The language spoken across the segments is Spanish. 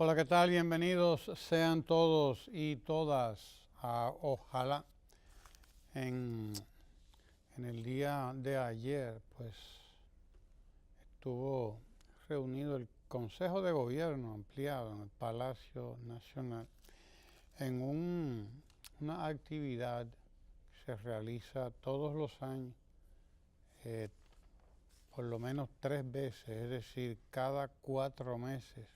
Hola, ¿qué tal? Bienvenidos sean todos y todas a Ojalá. En el día de ayer, pues, estuvo reunido el Consejo de Gobierno ampliado en el Palacio Nacional en una actividad que se realiza todos los años, por lo menos 3 veces, es decir, cada 4 meses.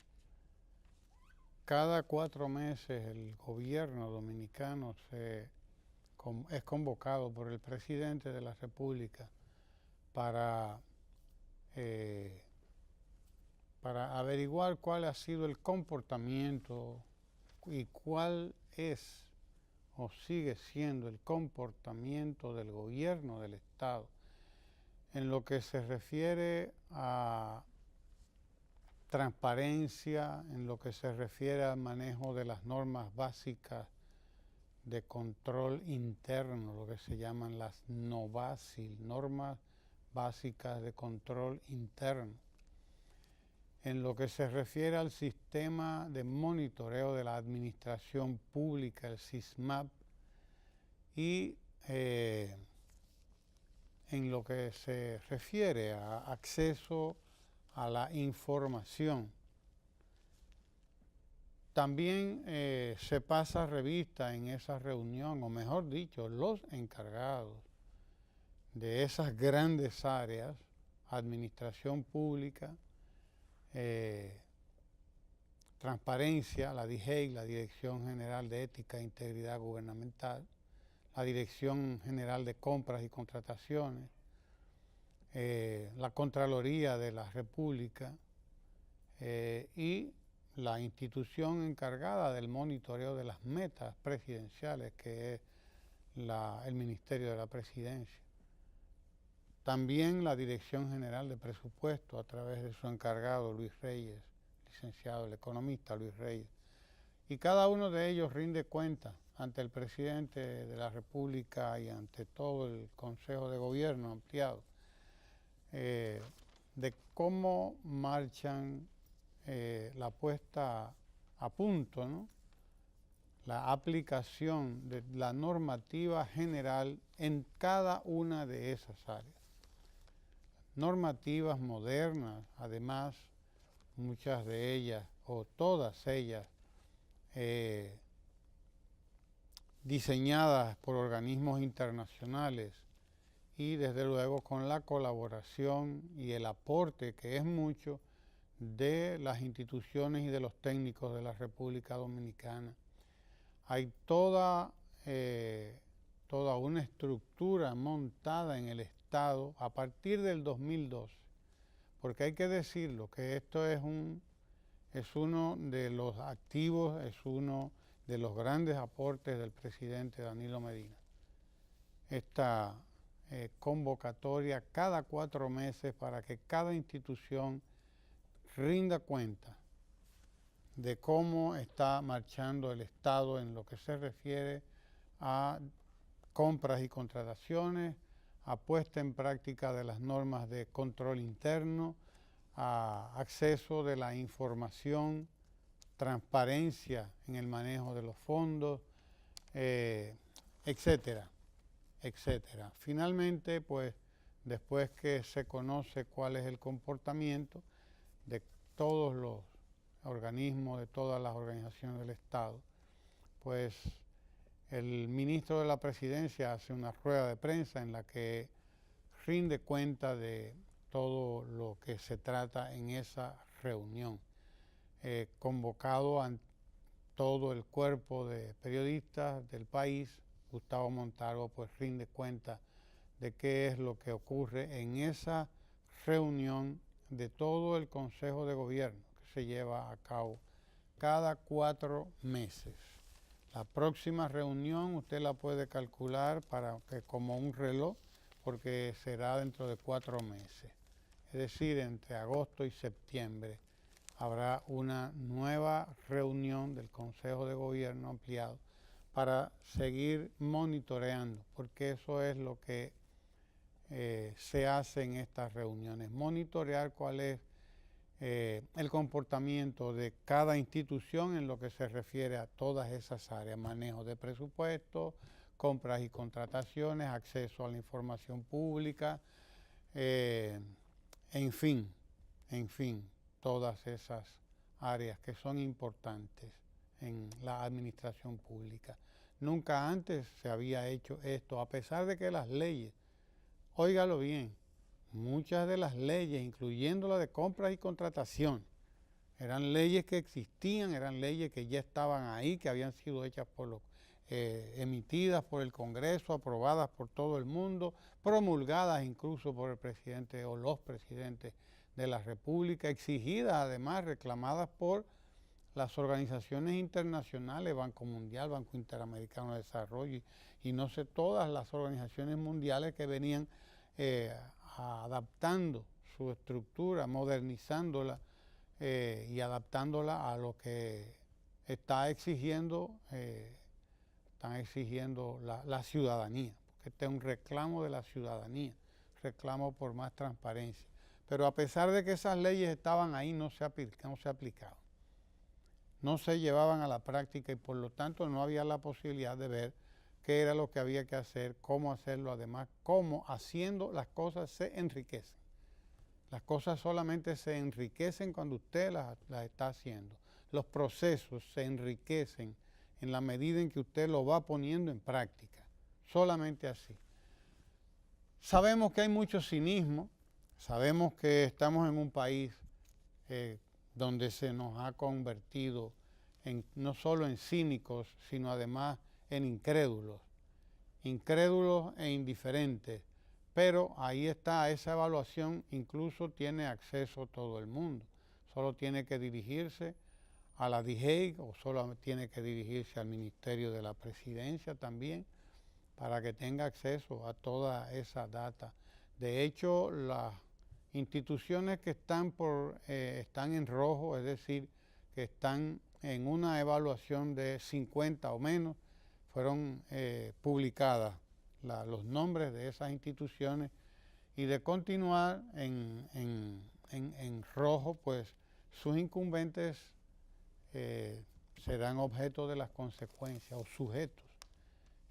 Cada 4 meses el gobierno dominicano es convocado por el presidente de la República para, eh, para averiguar cuál ha sido el comportamiento y cuál es o sigue siendo el comportamiento del gobierno del Estado en lo que se refiere a transparencia, en lo que se refiere al manejo de las normas básicas de control interno, lo que se llaman las NOBASIL, normas básicas de control interno. En lo que se refiere al sistema de monitoreo de la administración pública, el SISMAP, y en lo que se refiere a acceso a la información. También se pasa revista en esa reunión, o mejor dicho, los encargados de esas grandes áreas, administración pública, transparencia, la DIGEI, la Dirección General de Ética e Integridad Gubernamental, la Dirección General de Compras y Contrataciones, la Contraloría de la República y la institución encargada del monitoreo de las metas presidenciales, que es el Ministerio de la Presidencia. También la Dirección General de Presupuesto, a través de su encargado Luis Reyes, licenciado, el economista Luis Reyes. Y cada uno de ellos rinde cuenta ante el presidente de la República y ante todo el Consejo de Gobierno ampliado de cómo marchan la puesta a punto, ¿no? La aplicación de la normativa general en cada una de esas áreas. Normativas modernas, además, muchas de ellas o todas ellas diseñadas por organismos internacionales y desde luego con la colaboración y el aporte, que es mucho, de las instituciones y de los técnicos de la República Dominicana. Hay toda una estructura montada en el Estado a partir del 2012, porque hay que decirlo, que esto es uno de los activos, es uno de los grandes aportes del presidente Danilo Medina. Esta convocatoria cada 4 meses para que cada institución rinda cuenta de cómo está marchando el Estado en lo que se refiere a compras y contrataciones, a puesta en práctica de las normas de control interno, a acceso de la información, transparencia en el manejo de los fondos, etcétera, etcétera. Finalmente, pues, después que se conoce cuál es el comportamiento de todos los organismos, de todas las organizaciones del Estado, pues el ministro de la Presidencia hace una rueda de prensa en la que rinde cuenta de todo lo que se trata en esa reunión. Convocado a todo el cuerpo de periodistas del país, Gustavo Montalvo pues rinde cuenta de qué es lo que ocurre en esa reunión de todo el Consejo de Gobierno que se lleva a cabo cada 4 meses. La próxima reunión usted la puede calcular para que como un reloj, porque será dentro de 4 meses. Es decir, entre agosto y septiembre habrá una nueva reunión del Consejo de Gobierno ampliado para seguir monitoreando, porque eso es lo que se hace en estas reuniones, monitorear cuál es el comportamiento de cada institución en lo que se refiere a todas esas áreas: manejo de presupuestos, compras y contrataciones, acceso a la información pública, en fin, todas esas áreas que son importantes en la administración pública. Nunca antes se había hecho esto, a pesar de que las leyes, óigalo bien, muchas de las leyes, incluyendo la de compras y contratación, eran leyes que existían, eran leyes que ya estaban ahí, que habían sido hechas por los, emitidas por el Congreso, aprobadas por todo el mundo, promulgadas incluso por el presidente o los presidentes de la República, exigidas además, reclamadas por las organizaciones internacionales, Banco Mundial, Banco Interamericano de Desarrollo y no sé, todas las organizaciones mundiales que venían adaptando su estructura, modernizándola y adaptándola a lo que está exigiendo, la ciudadanía, porque este es un reclamo de la ciudadanía, reclamo por más transparencia. Pero a pesar de que esas leyes estaban ahí, no se aplicaban, no se llevaban a la práctica y por lo tanto no había la posibilidad de ver qué era lo que había que hacer, cómo hacerlo, además, cómo haciendo las cosas se enriquecen. Las cosas solamente se enriquecen cuando usted las está haciendo. Los procesos se enriquecen en la medida en que usted lo va poniendo en práctica, solamente así. Sabemos que hay mucho cinismo, sabemos que estamos en un país donde se nos ha convertido no solo en cínicos, sino además en incrédulos e indiferentes. Pero ahí está, esa evaluación incluso tiene acceso todo el mundo. Solo tiene que dirigirse a la DIGEIC o solo tiene que dirigirse al Ministerio de la Presidencia también para que tenga acceso a toda esa data. De hecho, las instituciones que están en rojo, es decir, que están en una evaluación de 50 o menos, fueron publicadas los nombres de esas instituciones, y de continuar en rojo, pues sus incumbentes serán objeto de las consecuencias, o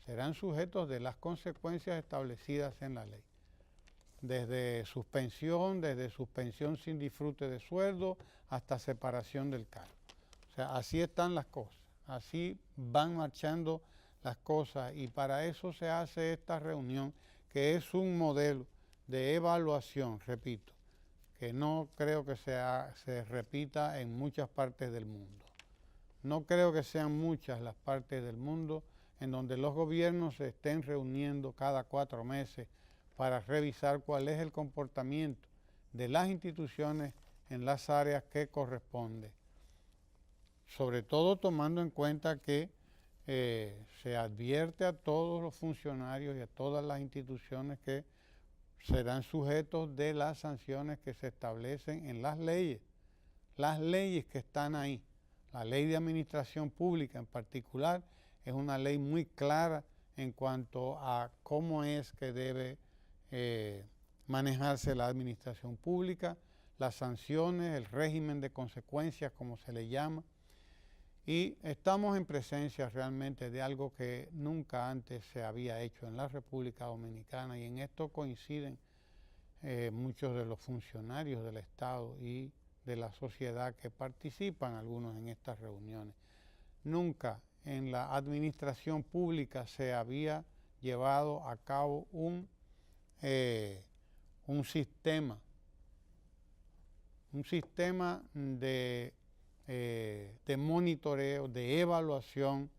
serán sujetos de las consecuencias establecidas en la ley. Desde suspensión sin disfrute de sueldo, hasta separación del cargo. O sea, así están las cosas, así van marchando las cosas, y para eso se hace esta reunión, que es un modelo de evaluación, repito, que no creo que se repita en muchas partes del mundo. No creo que sean muchas las partes del mundo en donde los gobiernos se estén reuniendo cada 4 meses para revisar cuál es el comportamiento de las instituciones en las áreas que corresponde. Sobre todo tomando en cuenta que se advierte a todos los funcionarios y a todas las instituciones que serán sujetos de las sanciones que se establecen en las leyes que están ahí. La ley de administración pública en particular es una ley muy clara en cuanto a cómo es que debe manejarse la administración pública, las sanciones, el régimen de consecuencias, como se le llama. Y estamos en presencia realmente de algo que nunca antes se había hecho en la República Dominicana, y en esto coinciden muchos de los funcionarios del Estado y de la sociedad que participan, algunos en estas reuniones. Nunca en la administración pública se había llevado a cabo un sistema de monitoreo, de evaluación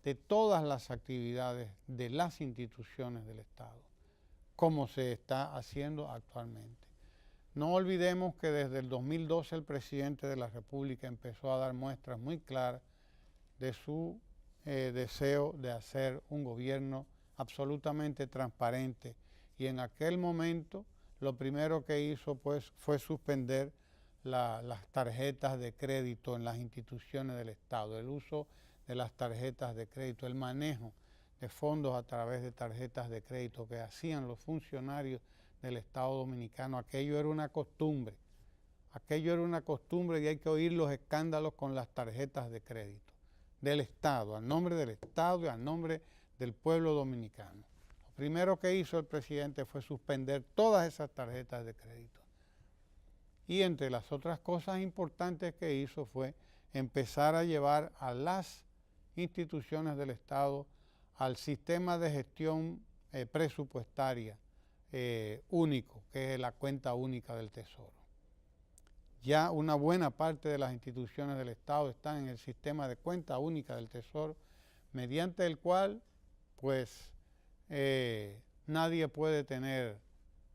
de todas las actividades de las instituciones del Estado, como se está haciendo actualmente. No olvidemos que desde el 2012 el presidente de la República empezó a dar muestras muy claras de su deseo de hacer un gobierno absolutamente transparente, y en aquel momento lo primero que hizo pues fue suspender las tarjetas de crédito en las instituciones del Estado, el uso de las tarjetas de crédito, el manejo de fondos a través de tarjetas de crédito que hacían los funcionarios del Estado Dominicano. Aquello era una costumbre. Aquello era una costumbre y hay que oír los escándalos con las tarjetas de crédito del Estado, al nombre del Estado y al nombre del pueblo dominicano. Lo primero que hizo el presidente fue suspender todas esas tarjetas de crédito. Y entre las otras cosas importantes que hizo fue empezar a llevar a las instituciones del Estado al sistema de gestión presupuestaria único, que es la cuenta única del Tesoro. Ya una buena parte de las instituciones del Estado están en el sistema de cuenta única del Tesoro, mediante el cual, pues, nadie puede tener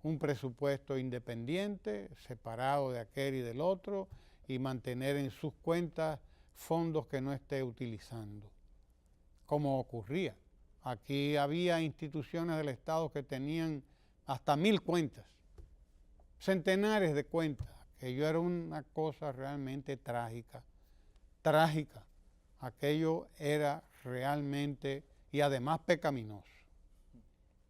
un presupuesto independiente, separado de aquel y del otro, y mantener en sus cuentas fondos que no esté utilizando, como ocurría. Aquí había instituciones del Estado que tenían hasta 1000 cuentas, centenares de cuentas. Aquello era una cosa realmente trágica, trágica. Aquello era realmente, y además pecaminoso.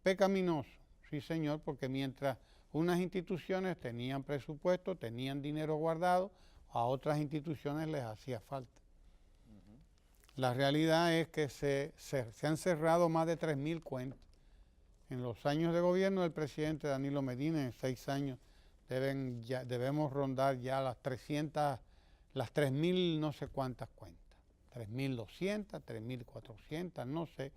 Pecaminoso, sí señor, porque mientras unas instituciones tenían presupuesto, tenían dinero guardado, a otras instituciones les hacía falta. La realidad es que se han cerrado más de 3000 cuentas. En los años de gobierno del presidente Danilo Medina, en 6 años, debemos rondar ya las 300, las 3000 no sé cuántas cuentas. 3200, 3400, no sé,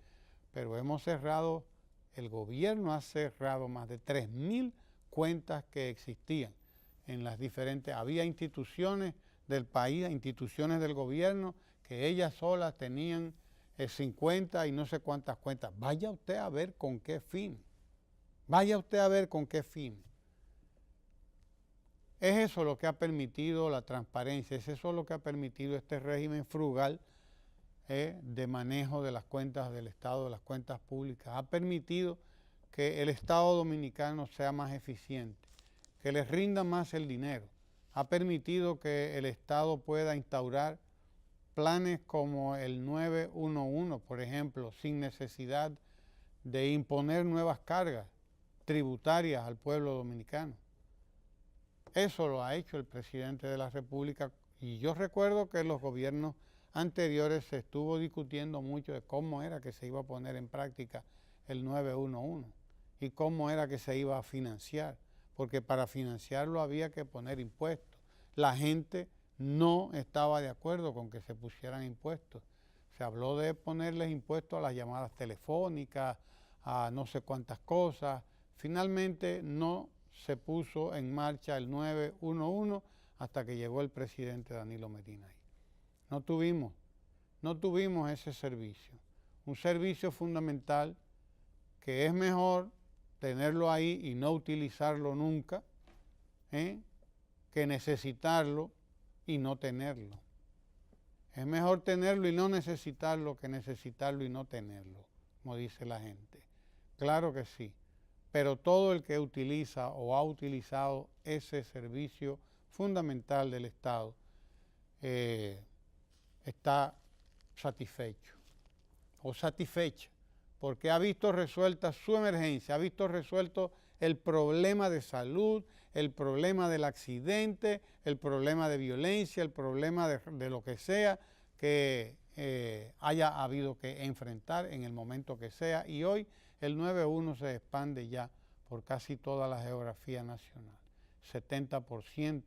pero hemos cerrado, el gobierno ha cerrado más de 3000 cuentas que existían en las diferentes, había instituciones del país, instituciones del gobierno, que ellas solas tenían 50 y no sé cuántas cuentas. Vaya usted a ver con qué fin. Vaya usted a ver con qué fin. Es eso lo que ha permitido la transparencia, es eso lo que ha permitido este régimen frugal de manejo de las cuentas del Estado, de las cuentas públicas. Ha permitido que el Estado dominicano sea más eficiente, que les rinda más el dinero. Ha permitido que el Estado pueda instaurar planes como el 911, por ejemplo, sin necesidad de imponer nuevas cargas tributarias al pueblo dominicano. Eso lo ha hecho el presidente de la República y yo recuerdo que en los gobiernos anteriores se estuvo discutiendo mucho de cómo era que se iba a poner en práctica el 911 y cómo era que se iba a financiar, porque para financiarlo había que poner impuestos. La gente no estaba de acuerdo con que se pusieran impuestos. Se habló de ponerles impuestos a las llamadas telefónicas, a no sé cuántas cosas. Finalmente no se puso en marcha el 911 hasta que llegó el presidente Danilo Medina. No tuvimos ese servicio. Un servicio fundamental que es mejor tenerlo ahí y no utilizarlo nunca, que necesitarlo y no tenerlo. Es mejor tenerlo y no necesitarlo que necesitarlo y no tenerlo, como dice la gente. Claro que sí, pero todo el que utiliza o ha utilizado ese servicio fundamental del Estado está satisfecho o satisfecha, porque ha visto resuelta su emergencia, ha visto resuelto el problema de salud, el problema del accidente, el problema de violencia, el problema de lo que sea que haya habido que enfrentar en el momento que sea. Y hoy el 911 se expande ya por casi toda la geografía nacional. 70%,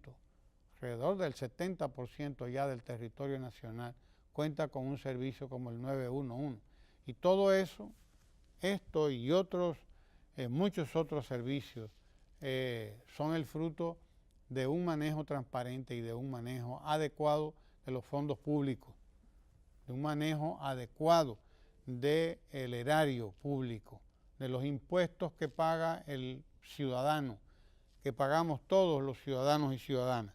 alrededor del 70% ya del territorio nacional cuenta con un servicio como el 911. Y todo eso, esto y otros, muchos otros servicios, son el fruto de un manejo transparente y de un manejo adecuado de los fondos públicos, de un manejo adecuado del erario público, de los impuestos que paga el ciudadano, que pagamos todos los ciudadanos y ciudadanas.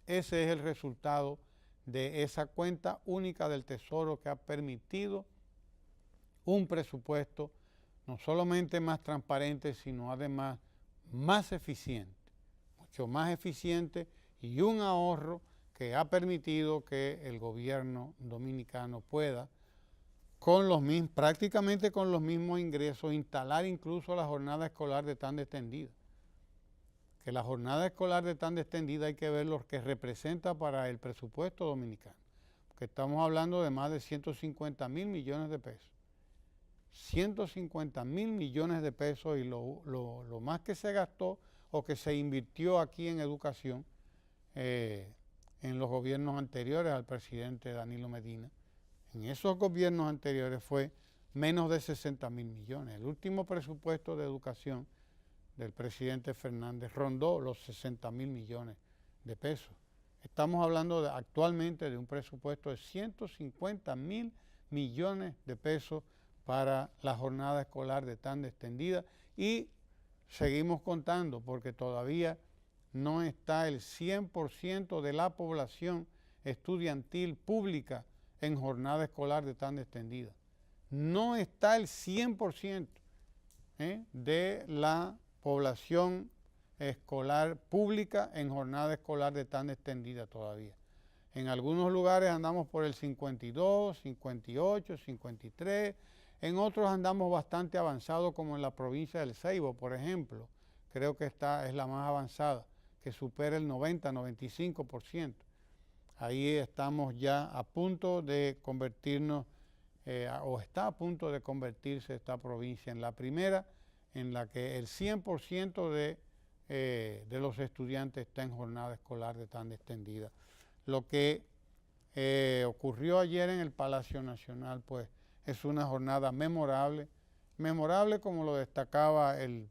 Ese es el resultado de esa cuenta única del Tesoro que ha permitido un presupuesto no solamente más transparente, sino además más eficiente, mucho más eficiente, y un ahorro que ha permitido que el gobierno dominicano pueda, prácticamente con los mismos ingresos, instalar incluso la jornada escolar de tan extendida. que la jornada escolar de tanda extendida hay que ver lo que representa para el presupuesto dominicano, que estamos hablando de más de 150.000 millones de pesos. 150.000 millones de pesos y lo más que se gastó o que se invirtió aquí en educación en los gobiernos anteriores al presidente Danilo Medina. En esos gobiernos anteriores fue menos de 60.000 millones. El último presupuesto de educación del presidente Fernández rondó los 60.000 millones de pesos. Estamos hablando actualmente de un presupuesto de 150.000 millones de pesos para la jornada escolar de tanda extendida y seguimos contando porque todavía no está el 100% de la población estudiantil pública en jornada escolar de tanda extendida. No está el 100% de la población escolar pública en jornada escolar de tanda extendida todavía. En algunos lugares andamos por el 52, 58, 53, en otros andamos bastante avanzados como en la provincia del Ceibo, por ejemplo. Creo que esta es la más avanzada, que supera el 90, 95%. Ahí estamos ya a punto de convertirnos, o está a punto de convertirse esta provincia en la primera, en la que el 100% de los estudiantes está en jornada escolar de tanda extendida. Lo que ocurrió ayer en el Palacio Nacional, pues, es una jornada memorable, memorable como lo destacaba el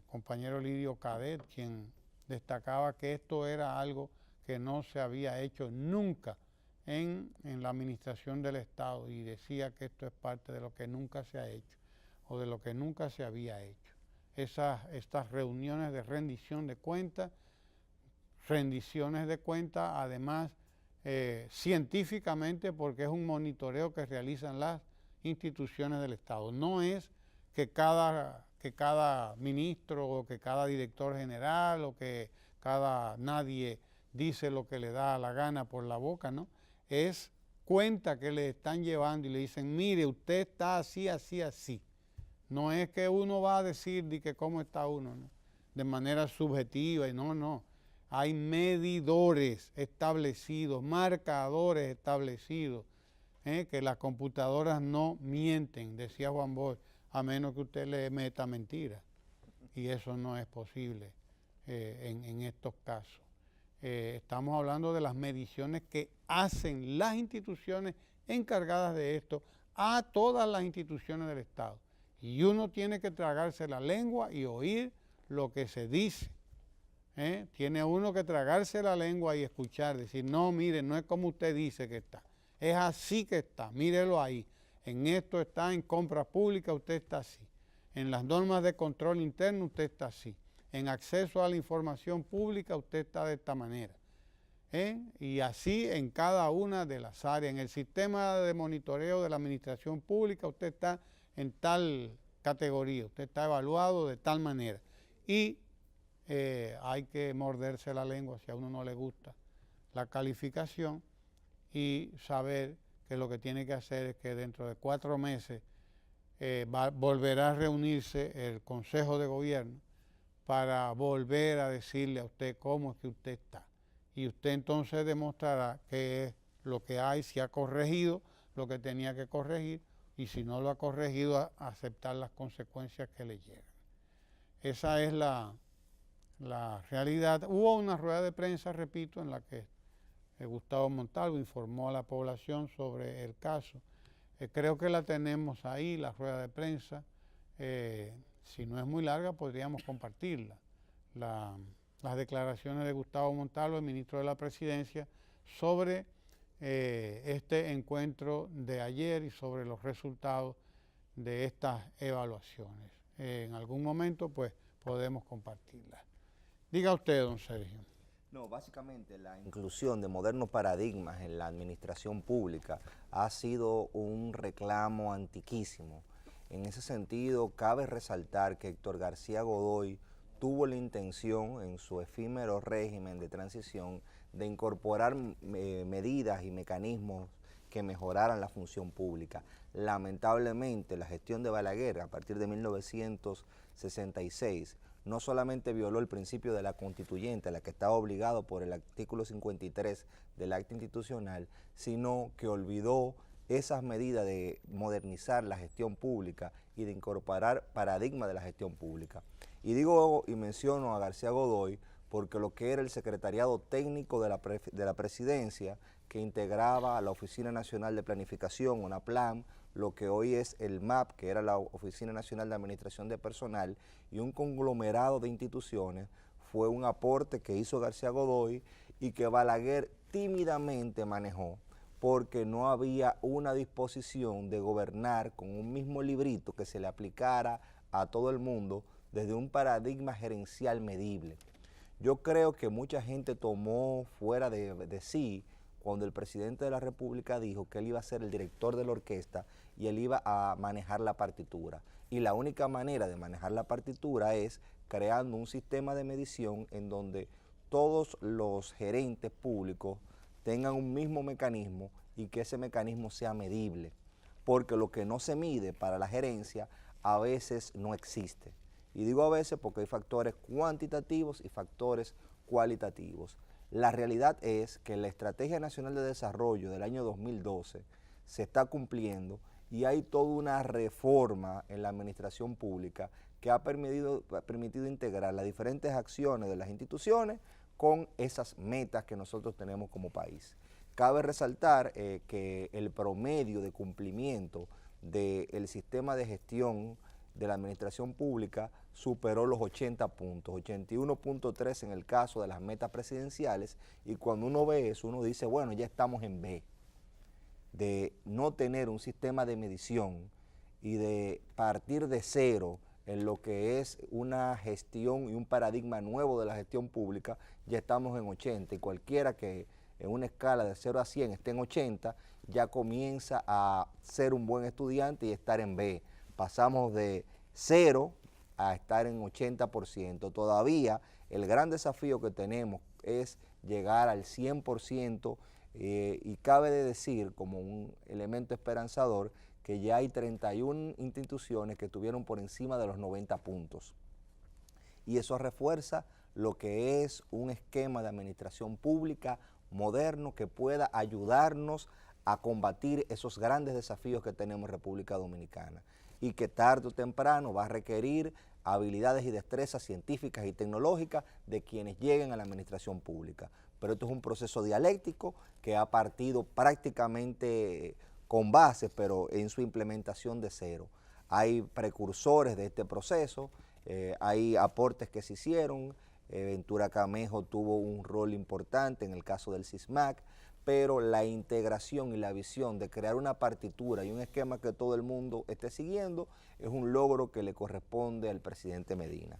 compañero Lidio Cadet, quien destacaba que esto era algo que no se había hecho nunca en la administración del Estado y decía que esto es parte de lo que nunca se ha hecho o de lo que nunca se había hecho. Estas reuniones de rendición de cuentas, además científicamente, porque es un monitoreo que realizan las instituciones del Estado. No es que cada ministro o que cada director general o que nadie dice lo que le da la gana por la boca, ¿no? Es cuenta que le están llevando y le dicen, mire, usted está así, así, así. No es que uno va a decir de que cómo está uno, ¿no? De manera subjetiva, y no. Hay medidores establecidos, marcadores establecidos, que las computadoras no mienten, decía Juan Bosch, a menos que usted le meta mentiras. Y eso no es posible en estos casos. Estamos hablando de las mediciones que hacen las instituciones encargadas de esto a todas las instituciones del Estado. Y uno tiene que tragarse la lengua y oír lo que se dice. Tiene uno que tragarse la lengua y escuchar, decir, no, mire, no es como usted dice que está. Es así que está, mírelo ahí. En esto está, en compras públicas usted está así. En las normas de control interno usted está así. En acceso a la información pública usted está de esta manera. Y así en cada una de las áreas. En el sistema de monitoreo de la administración pública usted está en tal categoría, usted está evaluado de tal manera. Y hay que morderse la lengua si a uno no le gusta la calificación y saber que lo que tiene que hacer es que dentro de 4 meses volverá a reunirse el Consejo de Gobierno para volver a decirle a usted cómo es que usted está. Y usted entonces demostrará qué es lo que hay, si ha corregido lo que tenía que corregir y si no lo ha corregido, a aceptar las consecuencias que le llegan. Esa es la realidad. Hubo una rueda de prensa, repito, en la que Gustavo Montalvo informó a la población sobre el caso. Creo que la tenemos ahí, la rueda de prensa. Si no es muy larga, podríamos compartirla. Las declaraciones de Gustavo Montalvo, el ministro de la Presidencia, sobre este encuentro de ayer y sobre los resultados de estas evaluaciones. En algún momento, pues, podemos compartirlas. Diga usted, don Sergio. No, básicamente la inclusión de modernos paradigmas en la administración pública ha sido un reclamo antiquísimo. En ese sentido, cabe resaltar que Héctor García Godoy tuvo la intención en su efímero régimen de transición de incorporar medidas y mecanismos que mejoraran la función pública. Lamentablemente, la gestión de Balaguer, a partir de 1966, no solamente violó el principio de la constituyente, a la que estaba obligado por el artículo 53 del acta institucional, sino que olvidó esas medidas de modernizar la gestión pública y de incorporar paradigmas de la gestión pública. Y digo y menciono a García Godoy porque lo que era el secretariado técnico de la presidencia, que integraba a la Oficina Nacional de Planificación, UNAPLAN, lo que hoy es el MAP, que era la Oficina Nacional de Administración de Personal, y un conglomerado de instituciones, fue un aporte que hizo García Godoy y que Balaguer tímidamente manejó, porque no había una disposición de gobernar con un mismo librito que se le aplicara a todo el mundo desde un paradigma gerencial medible. Yo creo que mucha gente tomó fuera de sí cuando el presidente de la República dijo que él iba a ser el director de la orquesta y él iba a manejar la partitura. Y la única manera de manejar la partitura es creando un sistema de medición en donde todos los gerentes públicos tengan un mismo mecanismo y que ese mecanismo sea medible, porque lo que no se mide para la gerencia a veces no existe. Y digo a veces porque hay factores cuantitativos y factores cualitativos. La realidad es que la Estrategia Nacional de Desarrollo del año 2012 se está cumpliendo y hay toda una reforma en la administración pública que ha permitido integrar las diferentes acciones de las instituciones con esas metas que nosotros tenemos como país. Cabe resaltar que el promedio de cumplimiento del sistema de gestión de la administración pública superó los 80 puntos, 81.3 en el caso de las metas presidenciales, y cuando uno ve eso, uno dice, bueno, ya estamos en B, de no tener un sistema de medición y de partir de cero en lo que es una gestión y un paradigma nuevo de la gestión pública, ya estamos en 80, y cualquiera que en una escala de 0 a 100 esté en 80, ya comienza a ser un buen estudiante y estar en B. Pasamos de 0 a estar en 80%. Todavía el gran desafío que tenemos es llegar al 100%, y cabe de decir como un elemento esperanzador que ya hay 31 instituciones que estuvieron por encima de los 90 puntos. Y eso refuerza lo que es un esquema de administración pública moderno que pueda ayudarnos a combatir esos grandes desafíos que tenemos en República Dominicana, y que tarde o temprano va a requerir habilidades y destrezas científicas y tecnológicas de quienes lleguen a la administración pública. Pero esto es un proceso dialéctico que ha partido prácticamente con base, pero en su implementación de cero. Hay precursores de este proceso, hay aportes que se hicieron, Ventura Camejo tuvo un rol importante en el caso del CISMAC, pero la integración y la visión de crear una partitura y un esquema que todo el mundo esté siguiendo es un logro que le corresponde al presidente Medina.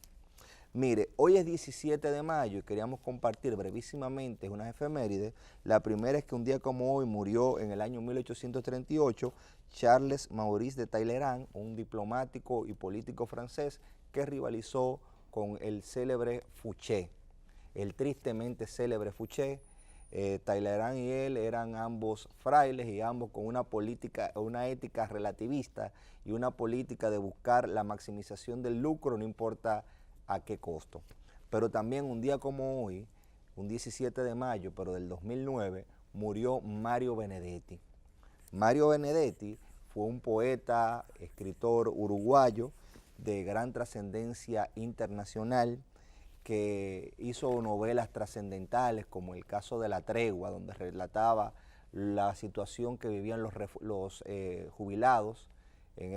Mire, hoy es 17 de mayo y queríamos compartir brevísimamente unas efemérides. La primera es que un día como hoy murió en el año 1838 Charles Maurice de Talleyrand, un diplomático y político francés que rivalizó con el célebre Fouché, el tristemente célebre Fouché. Talleyrand y él eran ambos frailes y ambos con una ética relativista y una política de buscar la maximización del lucro, no importa a qué costo. Pero también un día como hoy, un 17 de mayo, pero del 2009, murió Mario Benedetti. Mario Benedetti fue un poeta, escritor uruguayo de gran trascendencia internacional, que hizo novelas trascendentales como el caso de La Tregua, donde relataba la situación que vivían los jubilados en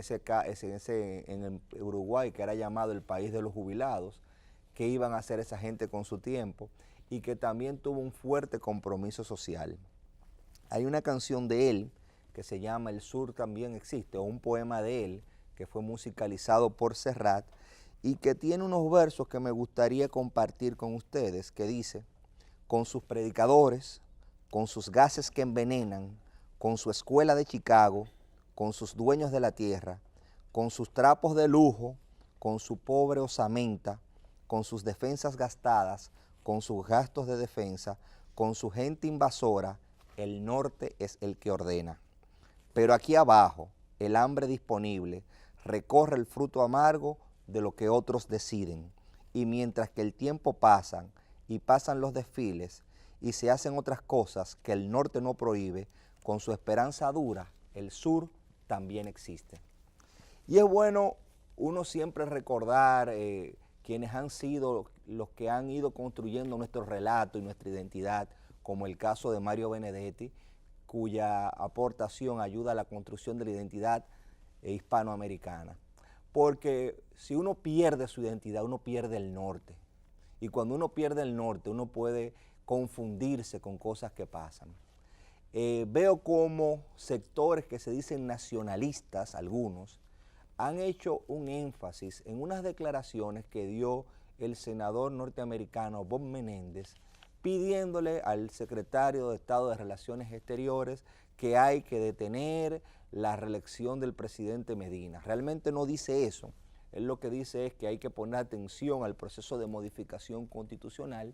Uruguay, que era llamado el país de los jubilados, que iban a hacer esa gente con su tiempo, y que también tuvo un fuerte compromiso social. Hay una canción de él que se llama El Sur también existe, o un poema de él que fue musicalizado por Serrat, y que tiene unos versos que me gustaría compartir con ustedes, que dice: con sus predicadores, con sus gases que envenenan, con su escuela de Chicago, con sus dueños de la tierra, con sus trapos de lujo, con su pobre osamenta, con sus defensas gastadas, con sus gastos de defensa, con su gente invasora, el norte es el que ordena. Pero aquí abajo, el hambre disponible recorre el fruto amargo de lo que otros deciden, y mientras que el tiempo pasa y pasan los desfiles y se hacen otras cosas que el norte no prohíbe, con su esperanza dura, el sur también existe. Y es bueno uno siempre recordar quienes han sido los que han ido construyendo nuestro relato y nuestra identidad, como el caso de Mario Benedetti, cuya aportación ayuda a la construcción de la identidad hispanoamericana. Porque si uno pierde su identidad, uno pierde el norte. Y cuando uno pierde el norte, uno puede confundirse con cosas que pasan. Veo como sectores que se dicen nacionalistas, algunos, han hecho un énfasis en unas declaraciones que dio el senador norteamericano Bob Menéndez, pidiéndole al secretario de Estado de Relaciones Exteriores que hay que detener la reelección del presidente Medina. Realmente no dice eso. Él lo que dice es que hay que poner atención al proceso de modificación constitucional,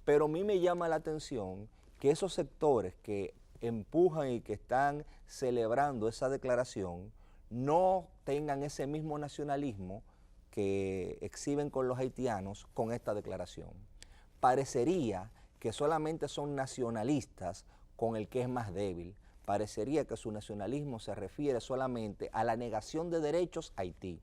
pero a mí me llama la atención que esos sectores que empujan y que están celebrando esa declaración no tengan ese mismo nacionalismo que exhiben con los haitianos con esta declaración. Parecería que solamente son nacionalistas con el que es más débil. Parecería que su nacionalismo se refiere solamente a la negación de derechos a Haití.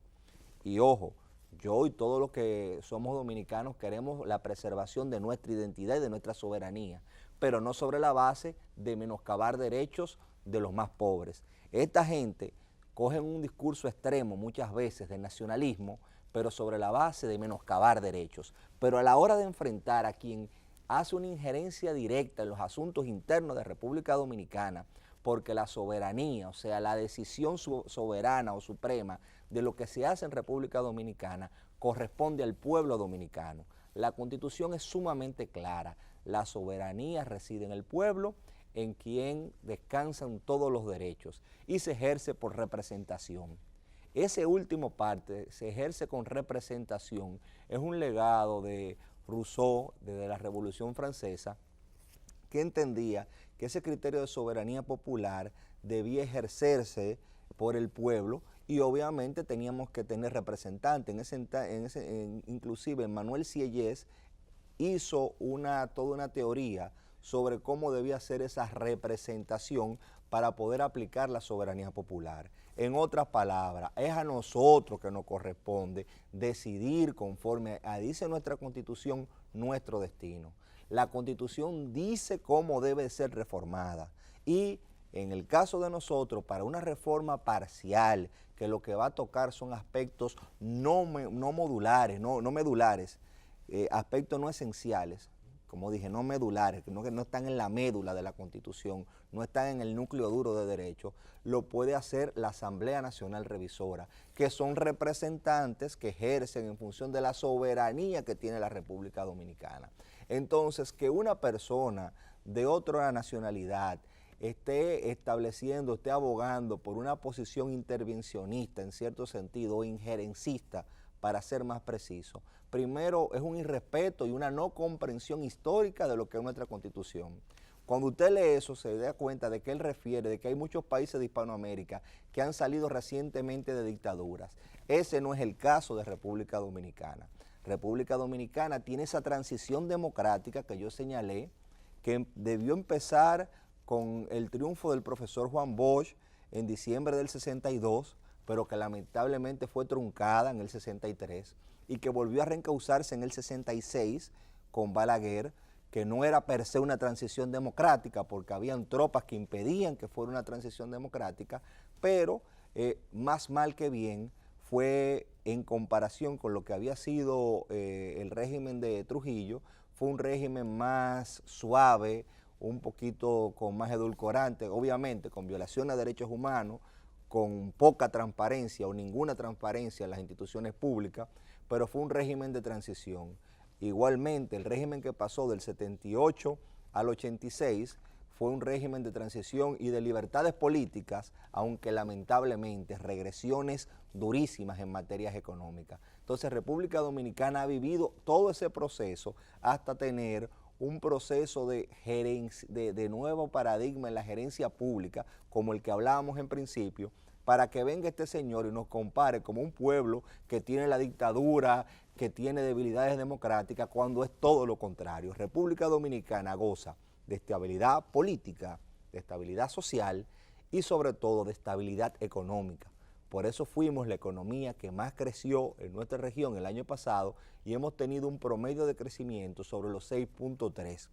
Y ojo, yo y todos los que somos dominicanos queremos la preservación de nuestra identidad y de nuestra soberanía, pero no sobre la base de menoscabar derechos de los más pobres. Esta gente cogen un discurso extremo muchas veces de nacionalismo, pero sobre la base de menoscabar derechos. Pero a la hora de enfrentar a quien hace una injerencia directa en los asuntos internos de República Dominicana, porque la soberanía, o sea, la decisión soberana o suprema de lo que se hace en República Dominicana corresponde al pueblo dominicano. La Constitución es sumamente clara, la soberanía reside en el pueblo, en quien descansan todos los derechos y se ejerce por representación. Ese último parte, se ejerce con representación, es un legado de Rousseau desde la Revolución Francesa, que entendía que ese criterio de soberanía popular debía ejercerse por el pueblo y obviamente teníamos que tener representantes. Inclusive Manuel Sieyès hizo toda una teoría sobre cómo debía ser esa representación para poder aplicar la soberanía popular. En otras palabras, es a nosotros que nos corresponde decidir conforme a dice nuestra Constitución nuestro destino. La Constitución dice cómo debe ser reformada y en el caso de nosotros, para una reforma parcial, que lo que va a tocar son aspectos no medulares, aspectos no esenciales, como dije, no medulares, que no están en la médula de la Constitución, no están en el núcleo duro de derecho, lo puede hacer la Asamblea Nacional Revisora, que son representantes que ejercen en función de la soberanía que tiene la República Dominicana. Entonces, que una persona de otra nacionalidad esté estableciendo, esté abogando por una posición intervencionista en cierto sentido, o injerencista, para ser más preciso, primero es un irrespeto y una no comprensión histórica de lo que es nuestra Constitución. Cuando usted lee eso, se da cuenta de que él refiere de que hay muchos países de Hispanoamérica que han salido recientemente de dictaduras. Ese no es el caso de República Dominicana. República Dominicana tiene esa transición democrática que yo señalé, que debió empezar con el triunfo del profesor Juan Bosch en diciembre del 62, pero que lamentablemente fue truncada en el 63 y que volvió a reencauzarse en el 66 con Balaguer, que no era per se una transición democrática porque habían tropas que impedían que fuera una transición democrática, pero más mal que bien fue en comparación con lo que había sido el régimen de Trujillo, fue un régimen más suave, un poquito con más edulcorante, obviamente con violación a derechos humanos, con poca transparencia o ninguna transparencia en las instituciones públicas, pero fue un régimen de transición. Igualmente, el régimen que pasó del 78 al 86 fue un régimen de transición y de libertades políticas, aunque lamentablemente regresiones durísimas en materias económicas. Entonces, República Dominicana ha vivido todo ese proceso hasta tener un proceso de nuevo paradigma en la gerencia pública, como el que hablábamos en principio, para que venga este señor y nos compare como un pueblo que tiene la dictadura, que tiene debilidades democráticas, cuando es todo lo contrario. República Dominicana goza de estabilidad política, de estabilidad social y sobre todo de estabilidad económica. Por eso fuimos la economía que más creció en nuestra región el año pasado y hemos tenido un promedio de crecimiento sobre los 6.3.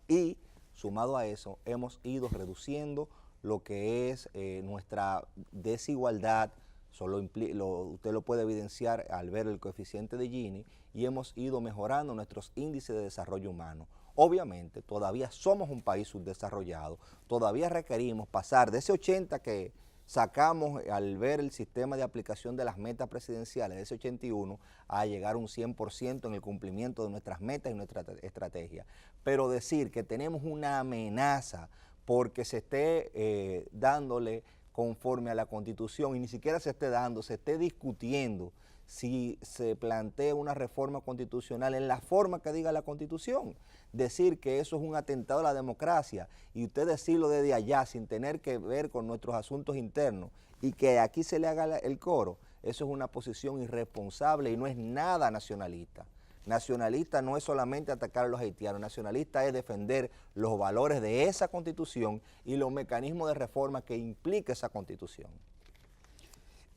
Y sumado a eso, hemos ido reduciendo lo que es nuestra desigualdad. Usted lo puede evidenciar al ver el coeficiente de Gini, y hemos ido mejorando nuestros índices de desarrollo humano. Obviamente, todavía somos un país subdesarrollado, todavía requerimos pasar de ese 80 que sacamos al ver el sistema de aplicación de las metas presidenciales, de ese 81, a llegar a un 100% en el cumplimiento de nuestras metas y nuestra estrategia. Pero decir que tenemos una amenaza porque se esté dándole conforme a la Constitución, y ni siquiera se esté discutiendo si se plantea una reforma constitucional en la forma que diga la Constitución. Decir que eso es un atentado a la democracia y usted decirlo desde allá sin tener que ver con nuestros asuntos internos y que aquí se le haga el coro, eso es una posición irresponsable y no es nada nacionalista. Nacionalista no es solamente atacar a los haitianos, nacionalista es defender los valores de esa Constitución y los mecanismos de reforma que implica esa Constitución.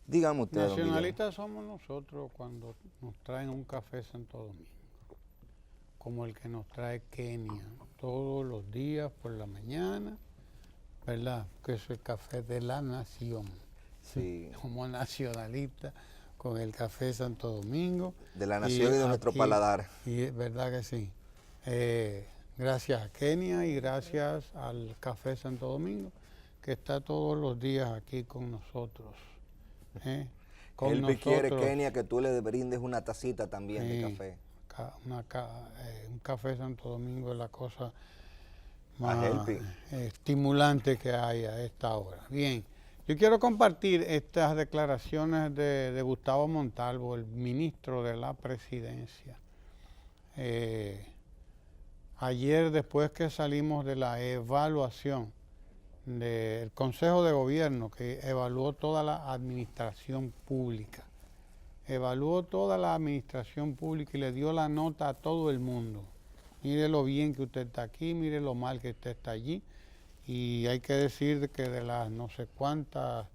Dígame usted, Nacionalistas somos nosotros cuando nos traen un café Santo Domingo, como el que nos trae Kenia todos los días por la mañana, ¿verdad? Que es el café de la nación. Sí. Como nacionalistas con el café Santo Domingo. De la nación y de nuestro paladar. Y es verdad que sí. Gracias a Kenia y gracias al café Santo Domingo, que está todos los días aquí con nosotros. Él quiere, Kenia, que tú le brindes una tacita también de café. Un café Santo Domingo es la cosa más estimulante que hay a esta hora. Bien, yo quiero compartir estas declaraciones de Gustavo Montalvo, el ministro de la Presidencia. Ayer, después que salimos de la evaluación del Consejo de Gobierno, que evaluó toda la administración pública, y le dio la nota a todo el mundo. Mire lo bien que usted está aquí, mire lo mal que usted está allí. Y hay que decir que de las no sé cuántas,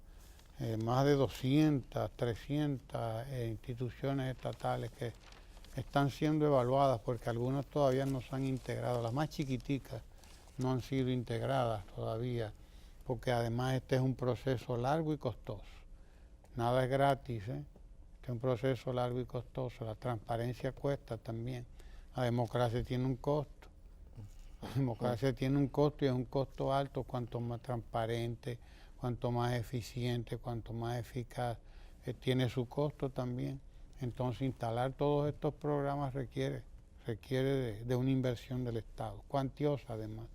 más de 200, 300 instituciones estatales que están siendo evaluadas, porque algunas todavía no se han integrado, las más chiquiticas no han sido integradas todavía, porque además este es un proceso largo y costoso. Nada es gratis, Este es un proceso largo y costoso. La transparencia cuesta también. La democracia tiene un costo. La democracia tiene un costo y es un costo alto cuanto más transparente, cuanto más eficiente, cuanto más eficaz. Tiene su costo también. Entonces instalar todos estos programas requiere de una inversión del Estado, cuantiosa además.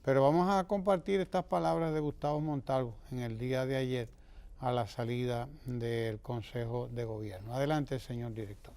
Pero vamos a compartir estas palabras de Gustavo Montalvo en el día de ayer a la salida del Consejo de Gobierno. Adelante, señor director.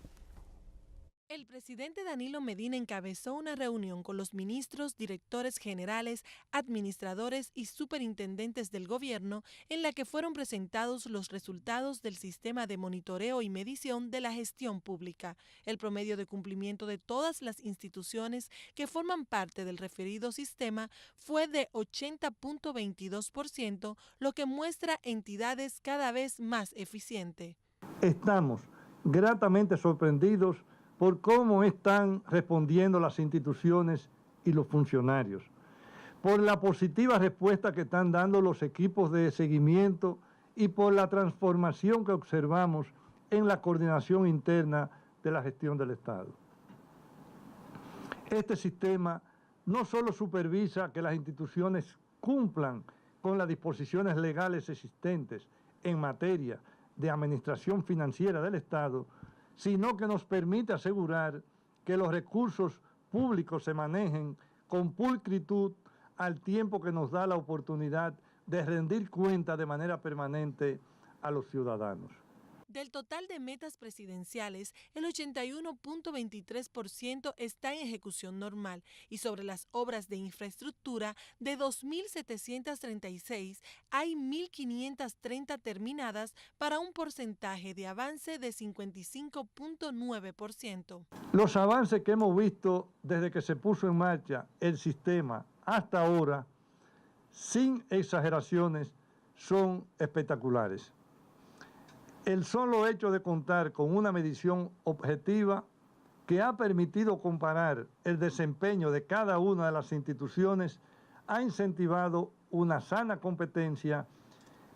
El presidente Danilo Medina encabezó una reunión con los ministros, directores generales, administradores y superintendentes del gobierno en la que fueron presentados los resultados del sistema de monitoreo y medición de la gestión pública, el promedio de cumplimiento de todas las instituciones que forman parte del referido sistema fue de 80.22%, lo que muestra entidades cada vez más eficientes. Estamos gratamente sorprendidos por cómo están respondiendo las instituciones y los funcionarios, por la positiva respuesta que están dando los equipos de seguimiento y por la transformación que observamos en la coordinación interna de la gestión del Estado. Este sistema no solo supervisa que las instituciones cumplan con las disposiciones legales existentes en materia de administración financiera del Estado, sino que nos permite asegurar que los recursos públicos se manejen con pulcritud al tiempo que nos da la oportunidad de rendir cuenta de manera permanente a los ciudadanos. Del total de metas presidenciales, el 81.23% está en ejecución normal y sobre las obras de infraestructura, de 2.736, hay 1.530 terminadas para un porcentaje de avance de 55.9%. Los avances que hemos visto desde que se puso en marcha el sistema hasta ahora, sin exageraciones, son espectaculares. El solo hecho de contar con una medición objetiva que ha permitido comparar el desempeño de cada una de las instituciones ha incentivado una sana competencia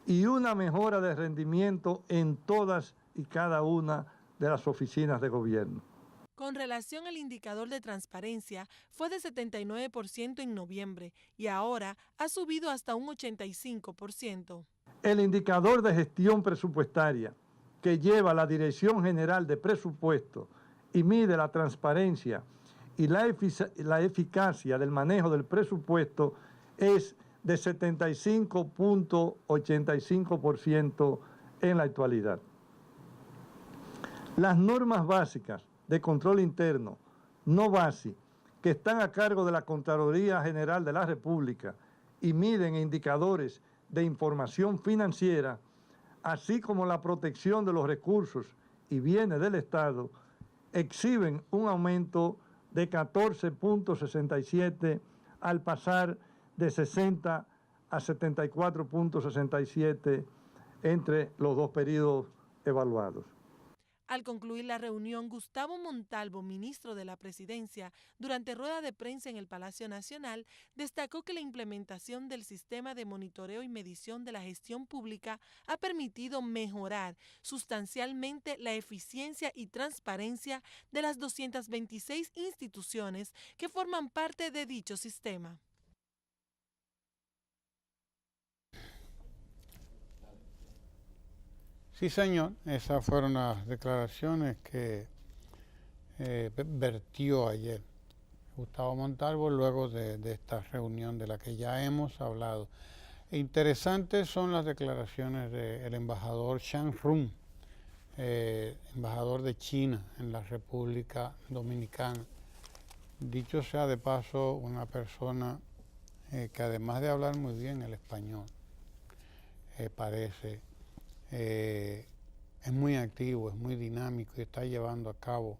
y una mejora de rendimiento en todas y cada una de las oficinas de gobierno. Con relación al indicador de transparencia, fue de 79% en noviembre y ahora ha subido hasta un 85%. El indicador de gestión presupuestaria que lleva la Dirección General de Presupuesto y mide la transparencia y la eficacia del manejo del presupuesto es de 75.85% en la actualidad. Las normas básicas de control interno, NOVASI, que están a cargo de la Contraloría General de la República y miden indicadores de información financiera, así como la protección de los recursos y bienes del Estado, exhiben un aumento de 14.67 al pasar de 60 a 74.67 entre los dos periodos evaluados. Al concluir la reunión, Gustavo Montalvo, ministro de la Presidencia, durante rueda de prensa en el Palacio Nacional, destacó que la implementación del sistema de monitoreo y medición de la gestión pública ha permitido mejorar sustancialmente la eficiencia y transparencia de las 226 instituciones que forman parte de dicho sistema. Sí, señor, esas fueron las declaraciones que vertió ayer Gustavo Montalvo luego de esta reunión de la que ya hemos hablado. Interesantes son las declaraciones del embajador Shang Run, embajador de China en la República Dominicana. Dicho sea de paso, una persona que además de hablar muy bien el español, parece... es muy activo, es muy dinámico y está llevando a cabo